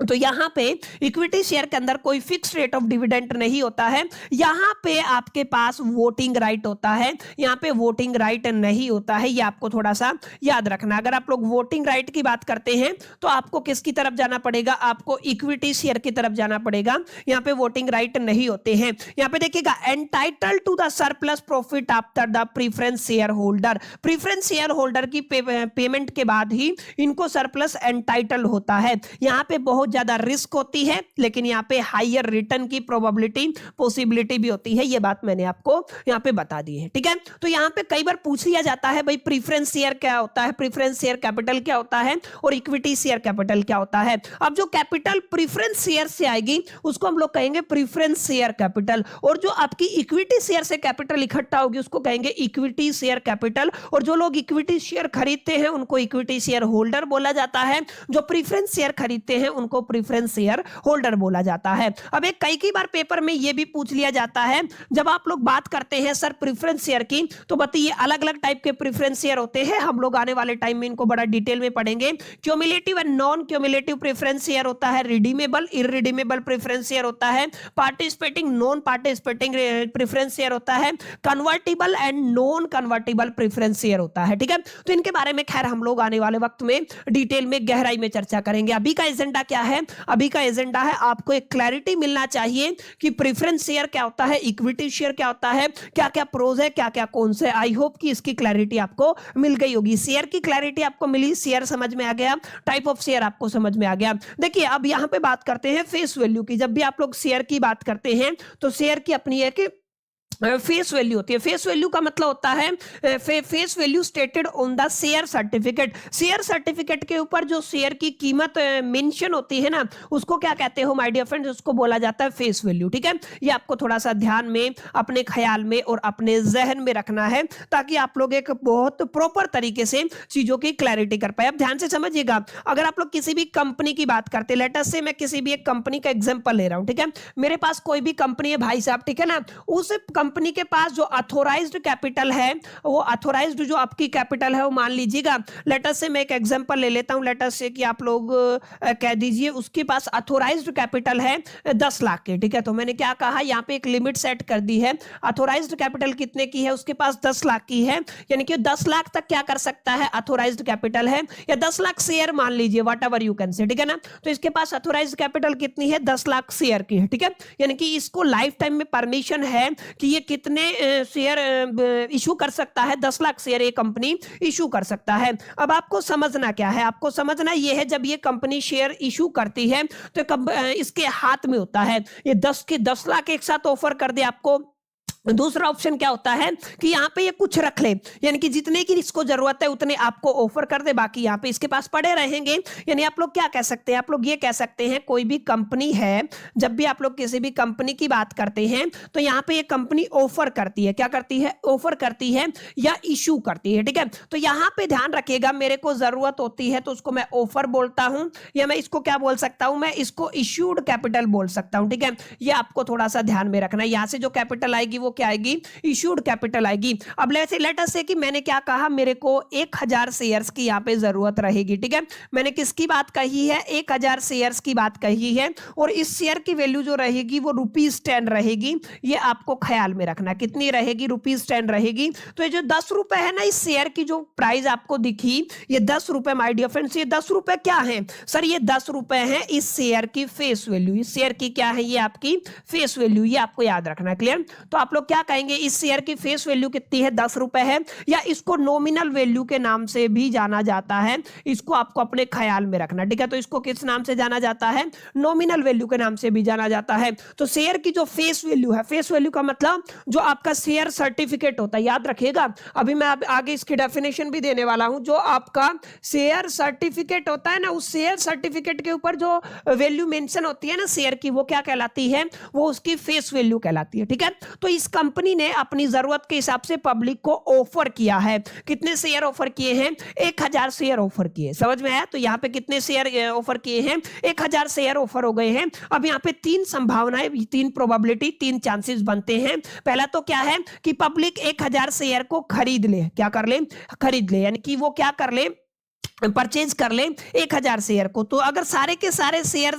तो यहाँ पे इक्विटी शेयर के अंदर कोई फिक्स रेट ऑफ डिविडेंड नहीं होता है, यहाँ पे आपके पास वोटिंग राइट होता है, यहाँ पे वोटिंग राइट नहीं होता है, ये आपको थोड़ा सा याद रखना। अगर आप लोग वोटिंग राइट की बात करते हैं तो आपको किसकी तरफ जाना पड़ेगा, आपको इक्विटी शेयर की तरफ जाना पड़ेगा, यहाँ पे वोटिंग राइट नहीं होते हैं। यहाँ पे देखिएगा entitle to the surplus profit after the preference share holder, preference share holder की पेमेंट के बाद ही इनको सरप्लस एंटाइटल होता है। यहाँ पे बहुत ज्यादा रिस्क होती है, लेकिन यहाँ पे हायर रिटर्न की प्रोबेबिलिटी पॉसिबिलिटी भी होती है, ये बात मैंने आपको यहाँ पे बता दी है, ठीक है। तो यहाँ पे कई बार पूछ लिया जाता है भाई प्रीफरेंस शेयर क्या होता है, प्रीफरेंस शेयर कैपिटल क्या होता है और इक्विटी शेयर कैपिटल क्या होता है। अब जो कैपिटल प्रीफरेंस शेयर से आएगी उसको हम लोग कहेंगे प्रीफरेंस शेयर कैपिटल, और जो आपकी इक्विटी शेयर से कैपिटल इकट्ठा होगी उसको कहेंगे इक्विटी शेयर कैपिटल, और जो लोग इक्विटी शेयर खरीदते हैं उनको इक्विटी शेयर होल्डर बोला जाता है, जो प्रीफरेंस शेयर खरीदते हैं उनको प्रीफरेंस शेयर होल्डर बोला जाता है। अब एक कई बार पेपर में यह भी पूछ लिया जाता है, जब आप लोग बात करते हैं सर प्रीफरेंस शेयर की, तो बताइए अलग अलग टाइप के प्रीफरेंस शेयर होते हैं, हम लोग आने वाले टाइम में इनको बड़ा डिटेल में पढ़ेंगे। Cumulative and non cumulative preference share होता है, रिडीमेबल इररिडीमेबल प्रेफरेंस शेयर होता है, participating non participating preference share होता है, convertible and non convertible preference share होता है, ठीक है। तो इनके बारे में खैर हम लोग आने वाले वक्त में डिटेल में गहराई में चर्चा करेंगे। अभी का एजेंडा क्या है, अभी का एजेंडा है आपको एक क्लैरिटी मिलना चाहिए कि प्रेफरेंस शेयर क्या होता है, इक्विटी शेयर क्या होता है, क्या क्या प्रोज है, क्या क्या कौन से। आई होप कि इसकी क्लैरिटी आपको मिल गई होगी, शेयर की क्लैरिटी आपको मिली, शेयर समझ में आ गया, टाइप ऑफ शेयर आपको समझ में आ गया। देखिए अब यहां पे बात करते हैं फेस वैल्यू की। जब भी आप लोग शेयर की बात करते हैं तो शेयर की अपनी है कि फेस वैल्यू होती है। फेस वैल्यू का मतलब होता है face value stated on the share certificate, share certificate के ऊपर जो शेयर की कीमत मेंशन होती है ना, उसको क्या कहते हो माय डियर फ्रेंड्स, उसको बोला जाता है फेस वैल्यू, ठीक है। ये आपको थोड़ा सा ध्यान में, अपने ख्याल में और अपने जहन में रखना है, ताकि आप लोग एक बहुत प्रॉपर तरीके से चीजों की क्लैरिटी कर पाए। अब ध्यान से समझिएगा, अगर आप लोग किसी भी कंपनी की बात करते हैं, लेट अस से मैं किसी भी एक कंपनी का एग्जांपल ले रहा हूं, ठीक है। मेरे पास कोई भी कंपनी है भाई साहब, ठीक है ना, उस कंपनी के पास जो अथोराइज्ड कैपिटल है, वो अथोराइज्ड जो आपकी कैपिटल है वो मान लीजिएगा, लेट अस से मैं एक एग्जांपल ले लेता हूं, लेट अस से कि आप लोग कह दीजिए उसके पास अथोराइज्ड कैपिटल है 10 लाख की, ठीक है। तो मैंने क्या कहा, यहाँ पे एक लिमिट सेट कर दी है, अथोराइज्ड कैपिटल कितने की है, उसके पास 10 लाख की है, यानी कि 10 लाख तक क्या कर सकता है, अथोराइज्ड कैपिटल है, या 10 लाख शेयर मान लीजिए, what ever you can say, ठीक है ना। तो इसके पास अथोराइज्ड कैपिटल कितनी है, 10 लाख शेयर की है, ठीक है। यानी कि इसको लाइफ टाइम में परमिशन है कि ये कितने शेयर इशू कर सकता है, 10 लाख शेयर ये कंपनी इशू कर सकता है। अब आपको समझना क्या है, आपको समझना ये है, जब ये कंपनी शेयर इशू करती है तो इसके हाथ में होता है ये 10 के 10 लाख एक साथ ऑफर कर दे आपको। दूसरा ऑप्शन क्या होता है कि यहाँ पे ये कुछ रख ले, यानी कि जितने की इसको जरूरत है उतने आपको ऑफर कर दे, बाकी यहाँ पे इसके पास पड़े रहेंगे। यानी आप लोग क्या कह सकते हैं, आप लोग ये कह सकते हैं कोई भी कंपनी है, जब भी आप लोग किसी भी कंपनी की बात करते हैं तो यहाँ पे ये कंपनी ऑफर करती है, क्या करती है, ऑफर करती है या इशू करती है, ठीक है। तो यहाँ पे ध्यान रखिएगा, मेरे को जरूरत होती है तो उसको मैं ऑफर बोलता हूँ, या मैं इसको क्या बोल सकता हूँ, मैं इसको इश्यूड कैपिटल बोल सकता हूँ, ठीक है। ये आपको थोड़ा सा ध्यान में रखना है। यहाँ से जो कैपिटल आएगी वो क्या आएगी, इश्यूड कैपिटल आएगी। अब लेट अस से कि मैंने क्या कहा, मेरे को 1000 शेयर्स की यहाँ पे जरूरत रहेगी, ठीक है। मैंने किसकी बात कही है, 1000 शेयर्स की बात कही है, और इस शेयर की वैल्यू जो रहेगी वो ₹10 रहेगी। ये आपको ख्याल में रखना, कितनी रहेगी, ₹10 रहेगी। तो ये जो 10 रुपए है ना, इस शेयर की जो प्राइस आपको दिखी, ये 10 रुपए माय डियर फ्रेंड्स, ये 10 रुपए क्या है सर, ये 10 रुपए है इस शेयर की फेस वैल्यू। इस शेयर की क्या है, ये आपकी फेस वैल्यू, ये आपको याद रखना, क्लियर। तो आप लोग क्या कहेंगे, इस शेयर की फेस वैल्यू कितनी है, 10 रुपए है, या इसको नॉमिनल वैल्यू के नाम से भी जाना जाता है, इसको आपको अपने ख्याल में रखना, ठीक है। तो इसको किस नाम से जाना जाता है, नॉमिनल वैल्यू के नाम से भी जाना जाता है। तो शेयर की जो फेस वैल्यू है, फेस वैल्यू का मतलब जो आपका शेयर सर्टिफिकेट होता है, याद रखिएगा, अभी मैं आगे इसकी डेफिनेशन भी देने वाला हूं। जो आपका शेयर सर्टिफिकेट होता है ना, उस शेयर सर्टिफिकेट के ऊपर जो वैल्यू मेंशन होती है ना शेयर की, वो क्या कहलाती है, वो उसकी फेस वैल्यू कहलाती है, ठीक है। तो इस कंपनी ने अपनी जरूरत के हिसाब से पब्लिक को ऑफर किया है, कितने शेयर ऑफर किए हैं, 1000 शेयर ऑफर किए, समझ में आया। तो यहाँ पे कितने शेयर ऑफर किए हैं, 1000 शेयर ऑफर हो गए हैं। अब यहाँ पे 3 संभावनाएं, 3 प्रोबेबिलिटी, 3 चांसेस बनते हैं। पहला तो क्या है कि पब्लिक 1000 शेयर को खरीद ले, क्या कर ले, खरीद ले, यानी कि वो क्या कर ले, परचेज कर ले 1000 शेयर को, तो अगर सारे के सारे शेयर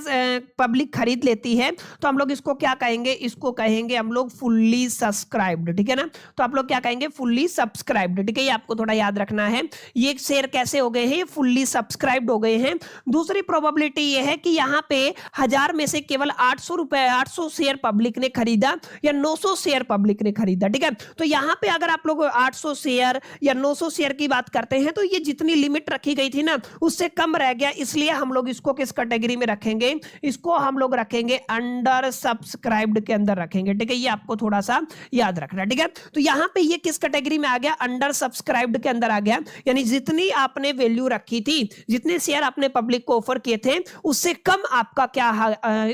पब्लिक खरीद लेती है तो हम लोग इसको क्या कहेंगे, इसको कहेंगे हम लोग फुल्ली सब्सक्राइब्ड, ठीक है ना। तो आप लोग क्या कहेंगे, फुल्ली सब्सक्राइब्ड, ठीक है। ये आपको थोड़ा याद रखना है, ये शेयर कैसे हो गए हैं, ये फुल्ली सब्सक्राइब्ड हो गए हैं। दूसरी प्रोबेबिलिटी ये है कि यहाँ पे 1000 में से केवल 800 शेयर पब्लिक ने खरीदा या 900 शेयर पब्लिक ने खरीदा, ठीक है। तो यहाँ पे अगर आप लोग 800 शेयर या 900 शेयर की बात करते हैं तो ये जितनी लिमिट रखी गई थी ना उससे कम रह गया, इसलिए हम लोग इसको किस कैटेगरी में रखेंगे, इसको हम लोग रखेंगे अंडर सब्सक्राइब्ड के अंदर रखेंगे, ठीक है। ये आपको थोड़ा सा याद रखना, ठीक है। तो यहां पे ये किस कैटेगरी में आ गया, अंडर सब्सक्राइब्ड के अंदर आ गया, यानी जितनी आपने वैल्यू रखी थी, जितने शेयर आपने पब्लिक को ऑफर किए थे उससे कम आपका क्या,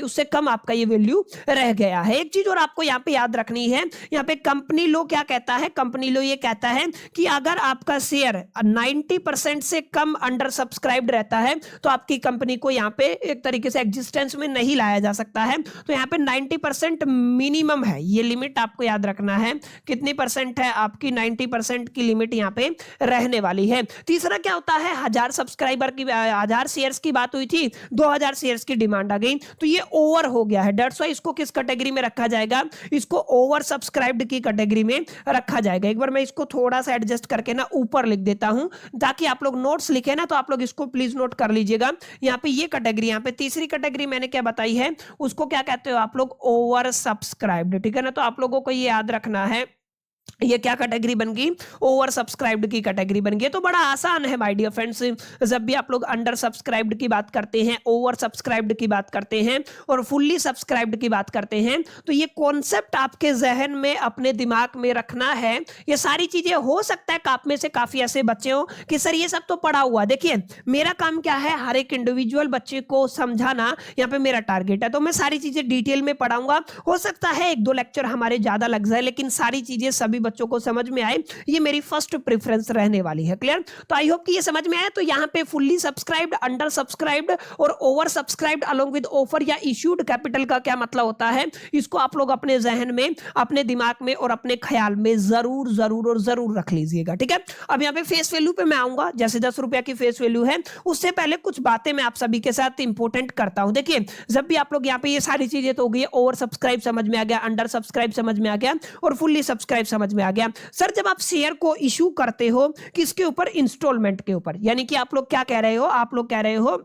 उससे कम आपका ये वैल्यू रह गया है। एक चीज और आपको यहां पे याद रखनी है, यहां पे कंपनी लॉ क्या कहता है, कंपनी लॉ ये कहता है कि अगर आपका शेयर 90% से कम अंडर सब्सक्राइब्ड रहता है तो आपकी कंपनी को यहां पे एक तरीके से एग्जिस्टेंस में नहीं लाया जा सकता है। तो यहां पे 90% मिनिमम है, ये लिमिट आपको याद रखना है, कितनी परसेंट है आपकी, 90% की लिमिट यहां पे रहने वाली है। तीसरा क्या होता है, 1000 सब्सक्राइबर की, 1000 शेयर्स की बात हुई थी, 2000 शेयर्स की डिमांड आ गई तो ये ओवर हो गया है, दैट्स व्हाई इसको किस कैटेगरी में रखा जाएगा, इसको ओवर सब्सक्राइब्ड की कैटेगरी में रखा जाएगा। एक बार मैं इसको थोड़ा सा एडजस्ट करके ना ऊपर लिख देता हूं ताकि आप लोग नोट्स लिखे ना तो आप लोग इसको प्लीज नोट कर लीजिएगा। यहाँ पे ये कैटेगरी, यहाँ पे तीसरी कैटेगरी मैंने क्या बताई है, उसको क्या कहते हो आप लोग, ओवर सब्सक्राइब्ड, ठीक है ना। तो आप लोगों को ये याद रखना है, ये क्या कैटेगरी बन गई, ओवर सब्सक्राइब्ड की कैटेगरी बन गई। तो बड़ा आसान है माय डियर फ्रेंड्स, जब भी आप लोग अंडर सब्सक्राइब्ड की बात करते हैं, ओवर सब्सक्राइब्ड की बात करते हैं और फुल्ली सब्सक्राइब्ड की बात करते हैं, तो ये कॉन्सेप्ट आपके जहन में, अपने दिमाग में रखना है। ये सारी चीजें, हो सकता है आप में से काफी ऐसे बच्चे हो कि सर ये सब तो पढ़ा हुआ, देखिए मेरा काम क्या है, हर एक इंडिविजुअल बच्चे को समझाना, यहाँ पे मेरा टारगेट है, तो मैं सारी चीजें डिटेल में पढ़ाऊंगा। हो सकता है 1-2 लेक्चर हमारे ज्यादा लग जाए, लेकिन सारी चीजें सभी बच्चों को समझ में आए, ये मेरी फर्स्ट प्रेफरेंस रहने वाली है। क्लियर? तो आई होप कि ये समझ में आया। तो यहां पे फुल्ली सब्सक्राइब्ड, अंडर सब्सक्राइब्ड और over subscribed along with offer या इश्यूड कैपिटल का क्या मतलब होता है, इसको आप लोग अपने जहन में, अपने दिमाग में और अपने ख्याल में जरूर जरूर और जरूर रख लीजिएगा, ठीक है। अब यहाँ पे फेस वैल्यू पे मैं आऊंगा, जैसे 10 रुपया की फेस वैल्यू है, उससे पहले कुछ बातें मैं आप सभी के साथ इंपोर्टेंट करता हूं। देखिए जब भी आप लोग यहाँ पे, ये सारी चीजें तो हो गई, ओवर सब्सक्राइब समझ में आ गया, अंडर सब्सक्राइब समझ में आ गया और फुल्ली सब्सक्राइब समझ में आ गया। सर जब आप शेयर को इशू करते हो किसके ऊपर, इंस्टॉलमेंट के ऊपर, यानी कि आप लोग क्या कह रहे हो, आप लोग कह रहे हो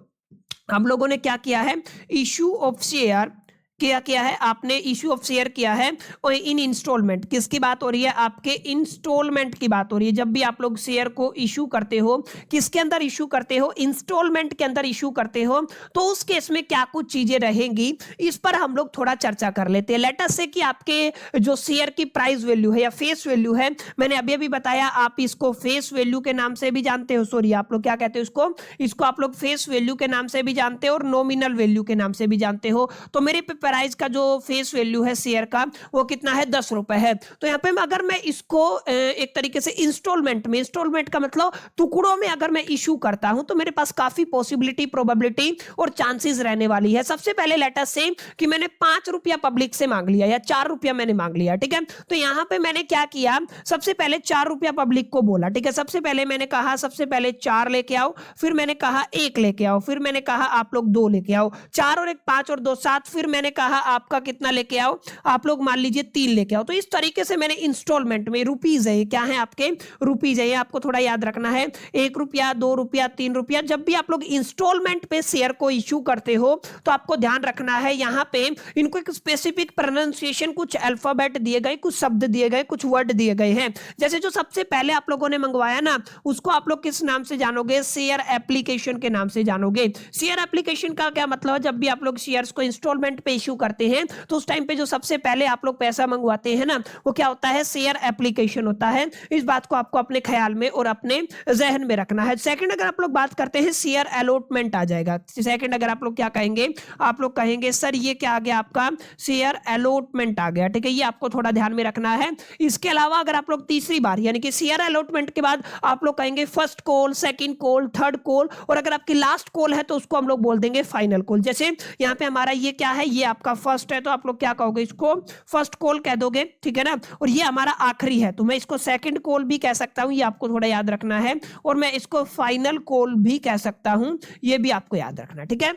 हम लोगों ने क्या किया है, इशू ऑफ शेयर क्या किया है आपने, इशू ऑफ शेयर किया है और इन इंस्टॉलमेंट, किसकी बात हो रही है, आपके इंस्टॉलमेंट की बात हो रही है। जब भी आप लोग शेयर को इशू करते हो, किसके अंदर इशू करते हो, इंस्टॉलमेंट के अंदर इशू करते हो, तो उस केस में क्या कुछ चीजें रहेंगी, इस पर हम लोग थोड़ा चर्चा कर लेते हैं। लेट अस से कि आपके जो शेयर की प्राइस वैल्यू है या फेस वैल्यू है, मैंने अभी अभी बताया आप इसको फेस वैल्यू के नाम से भी जानते हो, सॉरी आप लोग क्या कहते हो इसको आप लोग फेस वैल्यू के नाम से भी जानते हो और नॉमिनल वैल्यू के नाम से भी जानते हो। तो मेरे प्राइस का जो फेस वैल्यू है शेयर का वो कितना है, 10 रुपए है। तो यहाँ पे अगर मैं इसको एक तरीके से इंस्टॉलमेंट में, इंस्टॉलमेंट का मतलब टुकड़ों में अगर मैं इशू करता हूं तो मेरे पास काफी पॉसिबिलिटी, प्रोबेबिलिटी और चांसेस रहने वाली है। सबसे पहले लेट अस से कि मैंने 5 रुपया पब्लिक से मांग लिया या 4 रुपया मैंने मांग लिया, ठीक है। तो यहां पे मैंने क्या किया, सबसे पहले 4 रुपया पब्लिक को बोला, ठीक है। सबसे पहले मैंने कहा, सबसे पहले 4 लेके आओ, फिर मैंने कहा 1 लेके आओ, फिर मैंने कहा आप लोग 2 लेके आओ, 4 और 1 5 और 2 7, फिर मैंने कहा आपका कितना लेके आओ, आप लोग मान लीजिए 3 लेके आओ। तो इस तरीके से मैंने इंस्टॉलमेंट में, रुपीज है, क्या है आपके रुपीज है, आपको थोड़ा याद रखना है, 1 रुपया 2 रुपया 3 रुपया। जब भी आप लोग इंस्टॉलमेंट पे शेयर को इश्यू करते हो तो आपको ध्यान रखना है, यहां पे इनको एक स्पेसिफिक प्रोनाउंसिएशन, कुछ अल्फाबेट दिए गए, कुछ शब्द दिए गए, कुछ वर्ड दिए गए हैं। जैसे जो सबसे पहले आप लोगों ने मंगवाया ना, उसको आप लोग किस नाम से जानोगे, शेयर एप्लीकेशन के नाम से जानोगे। शेयर एप्लीकेशन का क्या मतलब है, जब भी आप लोग शेयर्स को इंस्टॉलमेंट पे इश्यू करते हैं तो उस टाइम पे जो सबसे पहले आप लोग पैसा मंगवाते हैं ना, वो क्या होता है, शेयर एप्लीकेशन होता है। इस बात को आपको अपने ख्याल में और अपने जहन में रखना है। सेकंड अगर आप लोग बात करते हैं, शेयर अलॉटमेंट आ जाएगा। सेकंड अगर आप लोग क्या कहेंगे, आप लोग कहेंगे सर ये क्या आ गया आपका, शेयर अलॉटमेंट आ गया, ठीक है। ये आपको थोड़ा ध्यान में रखना है। इसके अलावा अगर आप लोग तीसरी बार, यानी कि शेयर अलॉटमेंट के बाद आप लोग कहेंगे first call, second call, third call, और अगर आपकी लास्ट कॉल है तो उसको हम लोग बोल देंगे फाइनल कॉल। जैसे यहाँ पे हमारा ये क्या है, ये आपका फर्स्ट है तो आप लोग क्या कहोगे, इसको फर्स्ट कॉल कह दोगे, ठीक है ना। और ये हमारा आखिरी है तो मैं इसको सेकंड कॉल भी कह सकता हूं, ये आपको थोड़ा याद रखना है। और मैं इसको फाइनल कॉल भी कह सकता हूं, ये भी आपको याद रखना, ठीक है।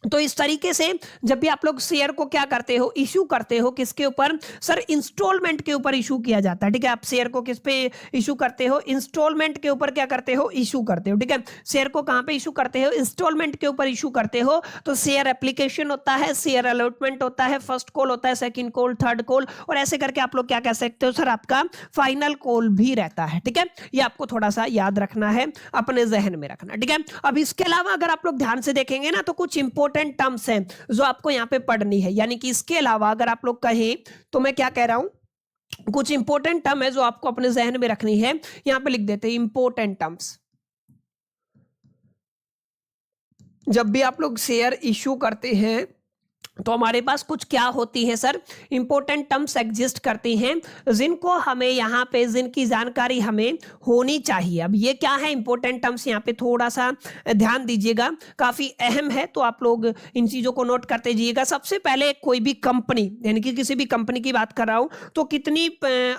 तो इस तरीके से जब भी आप लोग शेयर को क्या करते हो, इशू करते हो, किसके ऊपर सर, इंस्टॉलमेंट के ऊपर इशू किया जाता है, ठीक है। आप शेयर को किस पे इशू करते हो, इंस्टॉलमेंट के ऊपर क्या करते हो, इशू करते हो, ठीक है। शेयर को कहां पे इशू करते हो, इंस्टॉलमेंट के ऊपर इशू करते हो। तो शेयर एप्लीकेशन होता है, शेयर अलॉटमेंट होता है, फर्स्ट कॉल होता है, सेकंड कॉल, थर्ड कॉल, और ऐसे करके आप लोग क्या कह सकते हो सर, आपका फाइनल कॉल भी रहता है, ठीक है। ये आपको थोड़ा सा याद रखना है, अपने जहन में रखना, ठीक है। अब इसके अलावा अगर आप लोग ध्यान से देखेंगे ना तो कुछ इंपोर्टेंट टर्म्स हैं जो आपको यहां पे पढ़नी है, यानी कि इसके अलावा अगर आप लोग कहें तो मैं क्या कह रहा हूं, कुछ इंपोर्टेंट टर्म है जो आपको अपने जहन में रखनी है, यहां पे लिख देते हैं इंपोर्टेंट टर्म्स। जब भी आप लोग शेयर इश्यू करते हैं तो हमारे पास कुछ क्या होती है सर, इंपॉर्टेंट टर्म्स एग्जिस्ट करती हैं, जिनको हमें यहाँ पे, जिनकी जानकारी हमें होनी चाहिए। अब ये क्या है इंपॉर्टेंट टर्म्स, यहाँ पे थोड़ा सा ध्यान दीजिएगा, काफी अहम है, तो आप लोग इन चीजों को नोट करते जाइएगा। सबसे पहले कोई भी कंपनी, यानी कि किसी भी कंपनी की बात कर रहा हूं, तो कितनी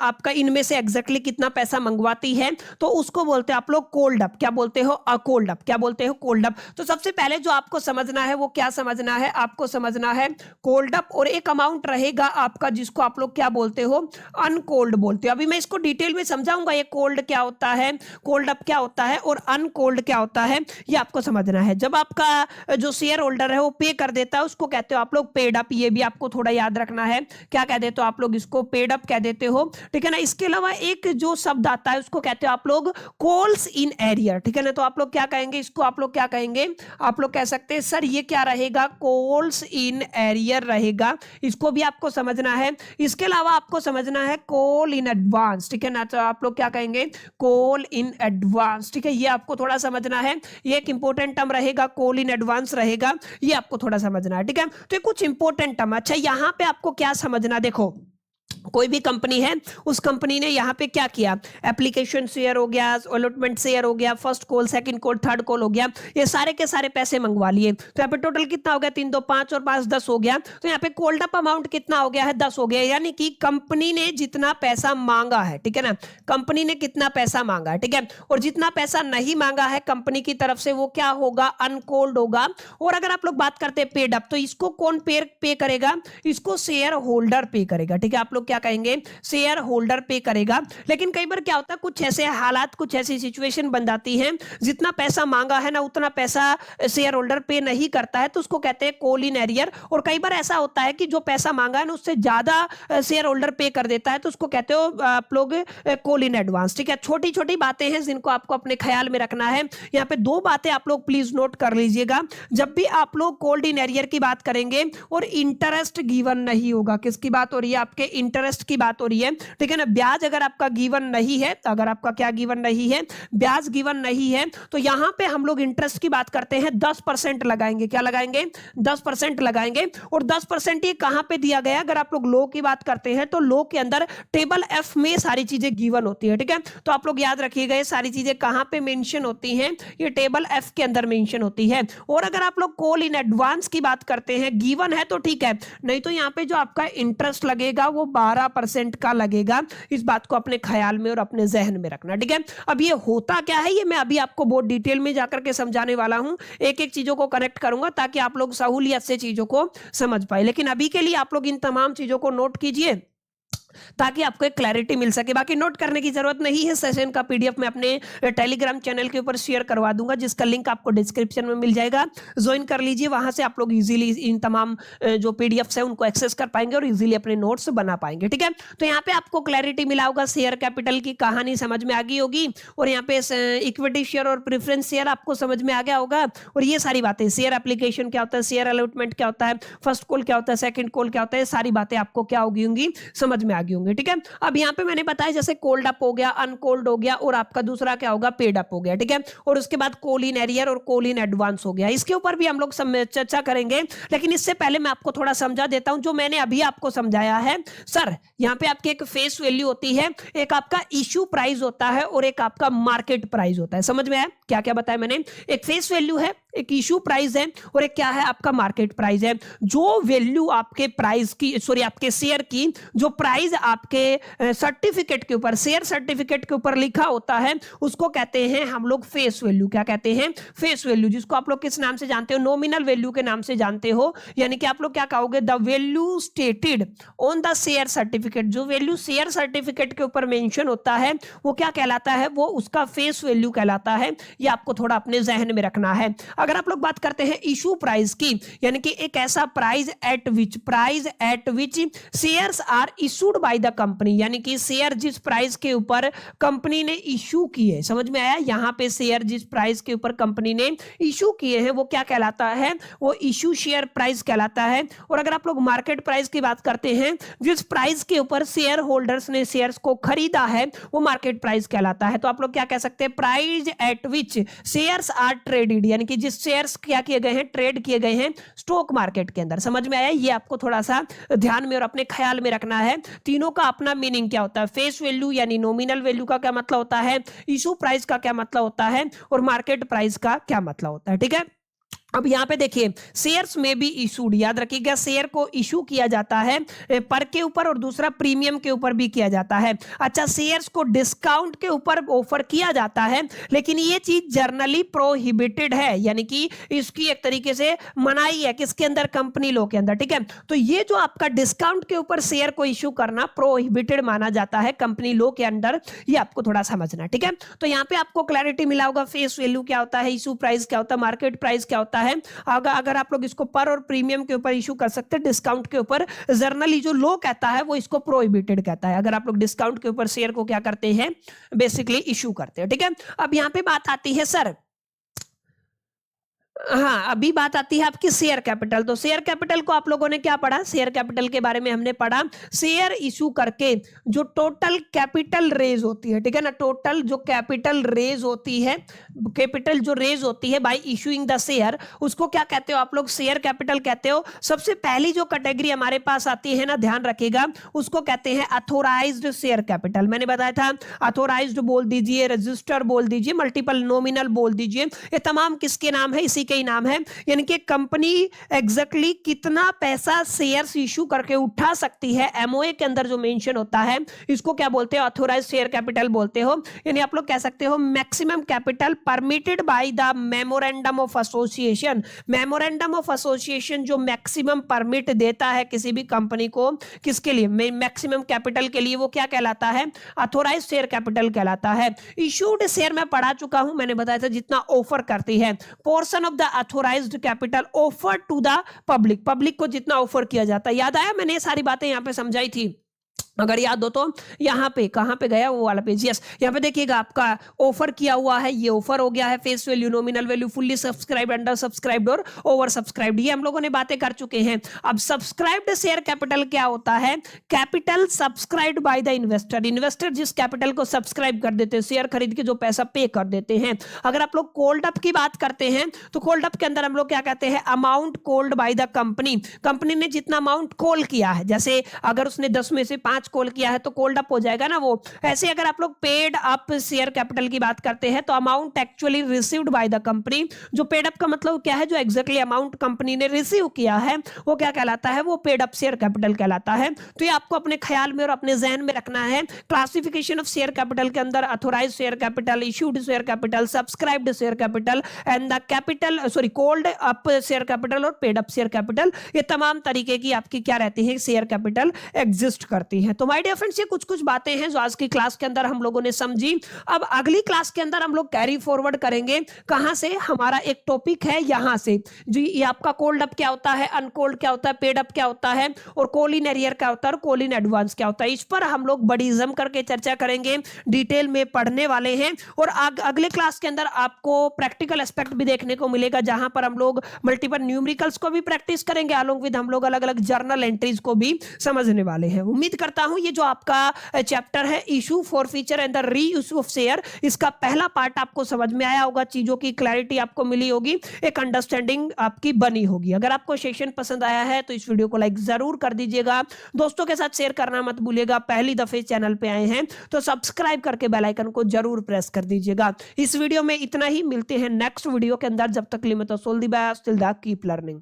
आपका इनमें से एग्जैक्टली कितना पैसा मंगवाती है, तो उसको बोलते हैं आप लोग कोल्ड अप। क्या बोलते हो, कोल्ड अप। क्या बोलते हो, कोल्ड अप। तो सबसे पहले जो आपको समझना है वो क्या समझना है, आपको समझना है कोल्ड अप, और एक अमाउंट रहेगा आपका जिसको आप लोग क्या बोलते हो, अनकोल्ड बोलते हो। अभी मैं इसको डिटेल में समझाऊंगा, ये कोल्ड क्या होता है, कोल्ड अप क्या होता है और अनकोल्ड क्या होता है, ये आपको समझना है। जब आपका जो शेयर होल्डर है वो पे कर देता है उसको कहते हो आप लोग पेड अप, ये भी आपको थोड़ा याद रखना है। क्या कह देते हो आप लोग, इसको पेड अप कह देते हो, ठीक है ना। इसके अलावा एक जो शब्द आता है उसको कहते हो आप लोग कॉल्स इन एरियर, ठीक है ना। तो आप लोग क्या कहेंगे, इसको आप लोग क्या कहेंगे, आप लोग कह सकते हैं सर ये क्या रहेगा, कॉल्स इन एरियर रहेगा, इसको भी आपको समझना है। इसके अलावा आपको समझना है कॉल इन एडवांस, ठीक है ना। तो आप लोग क्या कहेंगे, कॉल इन एडवांस, ठीक है। ये आपको थोड़ा समझना है, ये एक इंपॉर्टेंट टर्म रहेगा, कॉल इन एडवांस रहेगा, ये आपको थोड़ा समझना है, ठीक है। तो ये कुछ इंपॉर्टेंट टर्म। अच्छा, यहां पे आपको क्या समझना, देखो कोई भी कंपनी है, उस कंपनी ने यहाँ पे क्या किया, एप्लीकेशन शेयर हो गया, अलॉटमेंट शेयर हो गया, first call, second call, third call हो गया, ये सारे के सारे पैसे मंगवा लिए। तो यहाँ पे टोटल कितना हो गया, 3 2 5 और 5 10 हो गया। तो यहाँ पे कोल्ड अप अमाउंट कितना हो गया है, 10 हो गया, यानी कि कंपनी ने जितना पैसा मांगा है, ठीक है ना, कंपनी ने कितना पैसा मांगा है, ठीक है। और जितना पैसा नहीं मांगा है कंपनी की तरफ से वो क्या होगा, अनकोल्ड होगा। और अगर आप लोग बात करते हैं पेड अप, तो इसको कौन पे करेगा, इसको शेयर होल्डर पे करेगा, ठीक है। आप लोग क्या कहेंगे, शेयर होल्डर पे करेगा। लेकिन कई बार क्या होता है, कुछ ऐसे हालात, कुछ ऐसी सिचुएशन बन जाती है, जितना पैसा मांगा है ना उतना पैसा शेयर होल्डर पे नहीं करता है, तो उसको कहते हैं कॉल इन एरियर। और कई बार ऐसा होता है कि जो पैसा मांगा है ना उससे ज्यादा शेयर होल्डर पे कर देता है, तो उसको कहते हो आप लोग कॉल इन एडवांस, ठीक है। छोटी छोटी बातें हैं जिनको आपको अपने ख्याल में रखना है। यहाँ पे 2 बातें आप लोग प्लीज नोट कर लीजिएगा, जब भी आप लोग कॉल्ड इन एरियर की बात करेंगे और इंटरेस्ट गिवन नहीं होगा, किसकी बात हो रही है, आपके इंटरेस्ट की बात हो रही है, ठीक है ना। ब्याज अगर आपका गिवन नहीं है, तो अगर आपका क्या गिवन नहीं है, ब्याज गिवन नहीं है, तो यहां पे हम लोग इंटरेस्ट की बात करते हैं, 10% लगाएंगे। क्या लगाएंगे, 10% लगाएंगे। और 10% ये कहां पे दिया गया, अगर आप लोग लो की बात करते हैं तो लो के अंदर टेबल एफ में सारी चीजें गिवन होती है, ठीक है। तो आप लोग याद रखिएगा ये सारी चीजें कहां पे मेंशन होती हैं, ये टेबल एफ के अंदर मेंशन होती है। और अगर आप लोग कॉल इन एडवांस की बात करते हैं, गिवन है तो ठीक है, नहीं तो यहां पे जो आपका इंटरेस्ट लगेगा वो 12% का लगेगा। इस बात को अपने ख्याल में और अपने जहन में रखना, ठीक है। अब ये होता क्या है, ये मैं अभी आपको बहुत डिटेल में जाकर के समझाने वाला हूं, एक एक चीजों को कनेक्ट करूंगा ताकि आप लोग सहूलियत से चीजों को समझ पाए। लेकिन अभी के लिए आप लोग इन तमाम चीजों को नोट कीजिए ताकि आपको एक क्लैरिटी मिल सके। बाकी नोट करने की जरूरत नहीं है, सेशन का पीडीएफ मैं अपने टेलीग्राम चैनल के ऊपर शेयर करवा दूंगा, जिसका लिंक आपको डिस्क्रिप्शन में मिल जाएगा, ज्वाइन कर लीजिए। वहां से आप लोग इजीली इन तमाम जो पीडीएफ्स है उनको एक्सेस कर पाएंगे और इजीली अपने नोट्स बना पाएंगे, ठीक है। तो यहाँ पे आपको क्लैरिटी मिला होगा, शेयर कैपिटल की कहानी समझ में आ गई होगी, और यहाँ पे इक्विटी शेयर और प्रेफरेंस शेयर आपको समझ में आ गया होगा। और ये सारी बातें, शेयर एप्लीकेशन क्या होता है, शेयर अलॉटमेंट क्या होता है, फर्स्ट कॉल क्या होता है, सेकंड कॉल क्या होता है, सारी बातें आपको क्या होगी, समझ में आ गई होंगी, ठीक है। अब यहाँ पे मैंने बताया जैसे कोल्ड अप हो गया, अनकोल्ड हो गया, और आपका दूसरा क्या होगा, पेड अप हो गया, ठीक है। और उसके बाद कॉल इन एरियर और कॉल इन एडवांस हो गया। इसके ऊपर भी हम लोग चर्चा करेंगे, लेकिन इससे पहले मैं आपको थोड़ा समझा देता हूं जो मैंने अभी आपको समझाया है। सर यहाँ पे आपकी एक फेस वैल्यू होती है, एक आपका इश्यू प्राइस होता है और एक आपका मार्केट प्राइस होता है। समझ में आया क्या क्या बताया मैंने, एक फेस वैल्यू है, एक इशू प्राइस है और एक क्या है आपका मार्केट प्राइस है। जो वैल्यू आपके प्राइस की सॉरी आपके शेयर की जो प्राइस आपके सर्टिफिकेट के ऊपर शेयर सर्टिफिकेट के ऊपर लिखा होता है उसको कहते हैं हम लोग फेस वैल्यू। क्या कहते हैं? फेस वैल्यू, जिसको आप लोग किस नाम से जानते हो? नॉमिनल वैल्यू के नाम से जानते हो। यानी कि आप लोग क्या कहोगे? The value stated on the share certificate. जो वैल्यू शेयर सर्टिफिकेट के ऊपर मेंशन होता है वो क्या कहलाता है? वो उसका फेस वैल्यू कहलाता है। ये आपको थोड़ा अपने जहन में रखना है। अगर आप लोग बात करते हैं इशू प्राइस की, यानी कि एक ऐसा price at which shares are issued by the company, यानी कि शेयर जिस प्राइस के ऊपर कंपनी ने इशू किए, समझ में आया? यहां पे शेयर जिस प्राइस के ऊपर कंपनी ने इशू किए हैं वो क्या कहलाता है? वो इशू शेयर प्राइस कहलाता है। और अगर आप लोग मार्केट प्राइस की बात करते हैं, जिस प्राइस के ऊपर शेयर होल्डर्स ने शेयर्स को खरीदा है वो मार्केट प्राइस कहलाता है। तो आप लोग क्या कह सकते हैं? Price at which shares are traded, यानी कि जिस शेयर्स क्या किए गए हैं? ट्रेड किए गए हैं स्टॉक मार्केट के अंदर। समझ में आया? ये आपको थोड़ा सा ध्यान में और अपने ख्याल में रखना है। तीनों का अपना मीनिंग क्या होता है? फेस वैल्यू यानी नॉमिनल वैल्यू का क्या मतलब होता है? इशू प्राइस का क्या मतलब होता है? और मार्केट प्राइस का क्या मतलब होता है? ठीक है। अब यहां पे देखिए शेयर्स में भी इशूड, याद रखिएगा शेयर को इशू किया जाता है पर के ऊपर और दूसरा प्रीमियम के ऊपर भी किया जाता है। अच्छा, शेयर्स को डिस्काउंट के ऊपर ऑफर किया जाता है लेकिन ये चीज जर्नली प्रोहिबिटेड है, यानी कि इसकी एक तरीके से मनाही है किसके अंदर? कंपनी लॉ के अंदर। ठीक है, तो ये जो आपका डिस्काउंट के ऊपर शेयर को इशू करना प्रोहिबिटेड माना जाता है कंपनी लॉ के अंदर। ये आपको थोड़ा समझना। ठीक है, तो यहाँ पे आपको क्लैरिटी मिला होगा फेस वैल्यू क्या होता है, इशू प्राइस क्या होता है, मार्केट प्राइस क्या होता है। अगर आप लोग इसको पर और प्रीमियम के ऊपर इशू कर सकते हैं, डिस्काउंट के ऊपर जर्नली जो लॉ कहता है वो इसको प्रोहिबिटेड कहता है। अगर आप लोग डिस्काउंट के ऊपर शेयर को क्या करते हैं? बेसिकली इशू करते हैं। ठीक है, अब यहां पे बात आती है सर, हाँ, अभी बात आती है आपकी शेयर कैपिटल। तो शेयर कैपिटल को आप लोगों ने क्या पढ़ा? शेयर कैपिटल के बारे में हमने पढ़ा, शेयर इशू करके जो टोटल कैपिटल रेज होती है, ठीक है ना, टोटल जो कैपिटल रेज होती है, कैपिटल जो रेज होती है बाय इशूइंग द शेयर, उसको क्या कहते हो आप लोग? शेयर कैपिटल कहते हो। सबसे पहली जो कैटेगरी हमारे पास आती है ना, ध्यान रखिएगा, उसको कहते हैं अथोराइज्ड शेयर कैपिटल। मैंने बताया था अथोराइज्ड बोल दीजिए, रजिस्टर बोल दीजिए, मल्टीपल नॉमिनल बोल दीजिए, ये तमाम किसके नाम है? इसी के ही नाम है। यानी कि कंपनी एग्जैक्टली कितना पैसा शेयर्स इशू करके उठा सकती है, एमओए के अंदर जो मेंशन होता है इसको क्या बोलते हो? ऑथोराइज्ड शेयर कैपिटल बोलते हो। यानी आप लोग कह सकते हो maximum capital permitted by the memorandum of association. Memorandum of association जो मैक्सिमम परमिट देता है किसी भी कंपनी को, किसके लिए? मैक्सिमम कैपिटल के लिए, वो क्या कहलाता है? ऑथोराइज्ड शेयर कैपिटल कहलाता है। इशूड शेयर मैं पढ़ा चुका हूं, मैंने बताया था जितना ऑफर करती है, portion of the authorised capital offer to the public, public को जितना ऑफर किया जाता है। याद आया? मैंने ये सारी बातें यहां पे समझाई थी, अगर याद हो तो। यहाँ पे कहाँ पे गया वो वाला पेज? यस, यहाँ पे देखिएगा आपका ऑफर किया हुआ है, ये ऑफर हो गया है। Face value, nominal value, fully subscribed, under subscribed और ओवर सब्सक्राइब्ड, ये हम लोगों ने बातें कर चुके हैं। अब सब्सक्राइब्ड शेयर कैपिटल क्या होता है? Capital subscribed by the investor, investor जिस कैपिटल को सब्सक्राइब कर देते हैं, शेयर खरीद के जो पैसा पे कर देते हैं। अगर आप लोग कोल्ड अप की बात करते हैं तो कोल्ड अप के अंदर हम लोग क्या कहते हैं? Amount cold bye the company, company ने जितना अमाउंट कॉल किया है, जैसे अगर उसने 10 में से 5 कॉल किया है तो कोल्ड अप हो जाएगा ना वो। ऐसे अगर आप लोग पेड अप शेयर कैपिटल की बात करते हैं तो amount actually received by the company, जो पेड अप का मतलब क्या है? जो एग्जैक्टली अमाउंट कंपनी ने रिसीव किया है वो क्या कहलाता है? वो पेड अप शेयर कैपिटल कहलाता है। तो ये आपको अपने ख्याल में और अपने जहन में रखना है। क्लासिफिकेशन ऑफ शेयर कैपिटल के अंदर authorised share capital, issued share capital, subscribed share capital and the capital cold up share capital और पेड अप शेयर कैपिटल, ये तमाम तरीके की आपकी क्या रहती है? शेयर कैपिटल एग्जिस्ट करती है। तो माय डियर फ्रेंड्स, ये कुछ बातें हैं जो आज की क्लास के अंदर हम लोगों ने समझी। अब अगली क्लास के अंदर हम लोग कैरी फॉरवर्ड करेंगे, कहां से? हमारा एक टॉपिक है यहां से जी, ये आपका कोल्ड अप क्या होता है, अनकोल्ड क्या होता है, पेड अप क्या होता है, और कॉल इन एरियर क्या होता है, और कॉल इन एडवांस क्या होता है। इस पर हम लोग बड़ी जम करके चर्चा करेंगे, डिटेल में पढ़ने वाले हैं। और अगले क्लास के अंदर आपको प्रैक्टिकल एस्पेक्ट भी देखने को मिलेगा, जहां पर हम लोग मल्टीपल न्यूमेरिकल्स को भी प्रैक्टिस करेंगे, अलोंग विद हम लोग अलग अलग जर्नल एंट्रीज को भी समझने वाले हैं। उम्मीद करता हूं ये जो आपका चैप्टर है issue for feature and the री इशू ऑफ शेयर, इसका पहला पार्ट आपको समझ में आया होगा, चीजों की क्लैरिटी आपको मिली होगी, एक अंडरस्टैंडिंग आपकी बनी होगी। अगर आपको सेशन पसंद आया है तो इस वीडियो को लाइक जरूर कर दीजिएगा, दोस्तों के साथ शेयर करना मत भूलिएगा। पहली दफे चैनल पे आए हैं तो सब्सक्राइब करके बेल आइकन को जरूर प्रेस कर दीजिएगा। इस वीडियो में इतना ही, मिलते हैं नेक्स्ट वीडियो के अंदर। जब तक के लिए मैं तो so all the best, till then keep learning.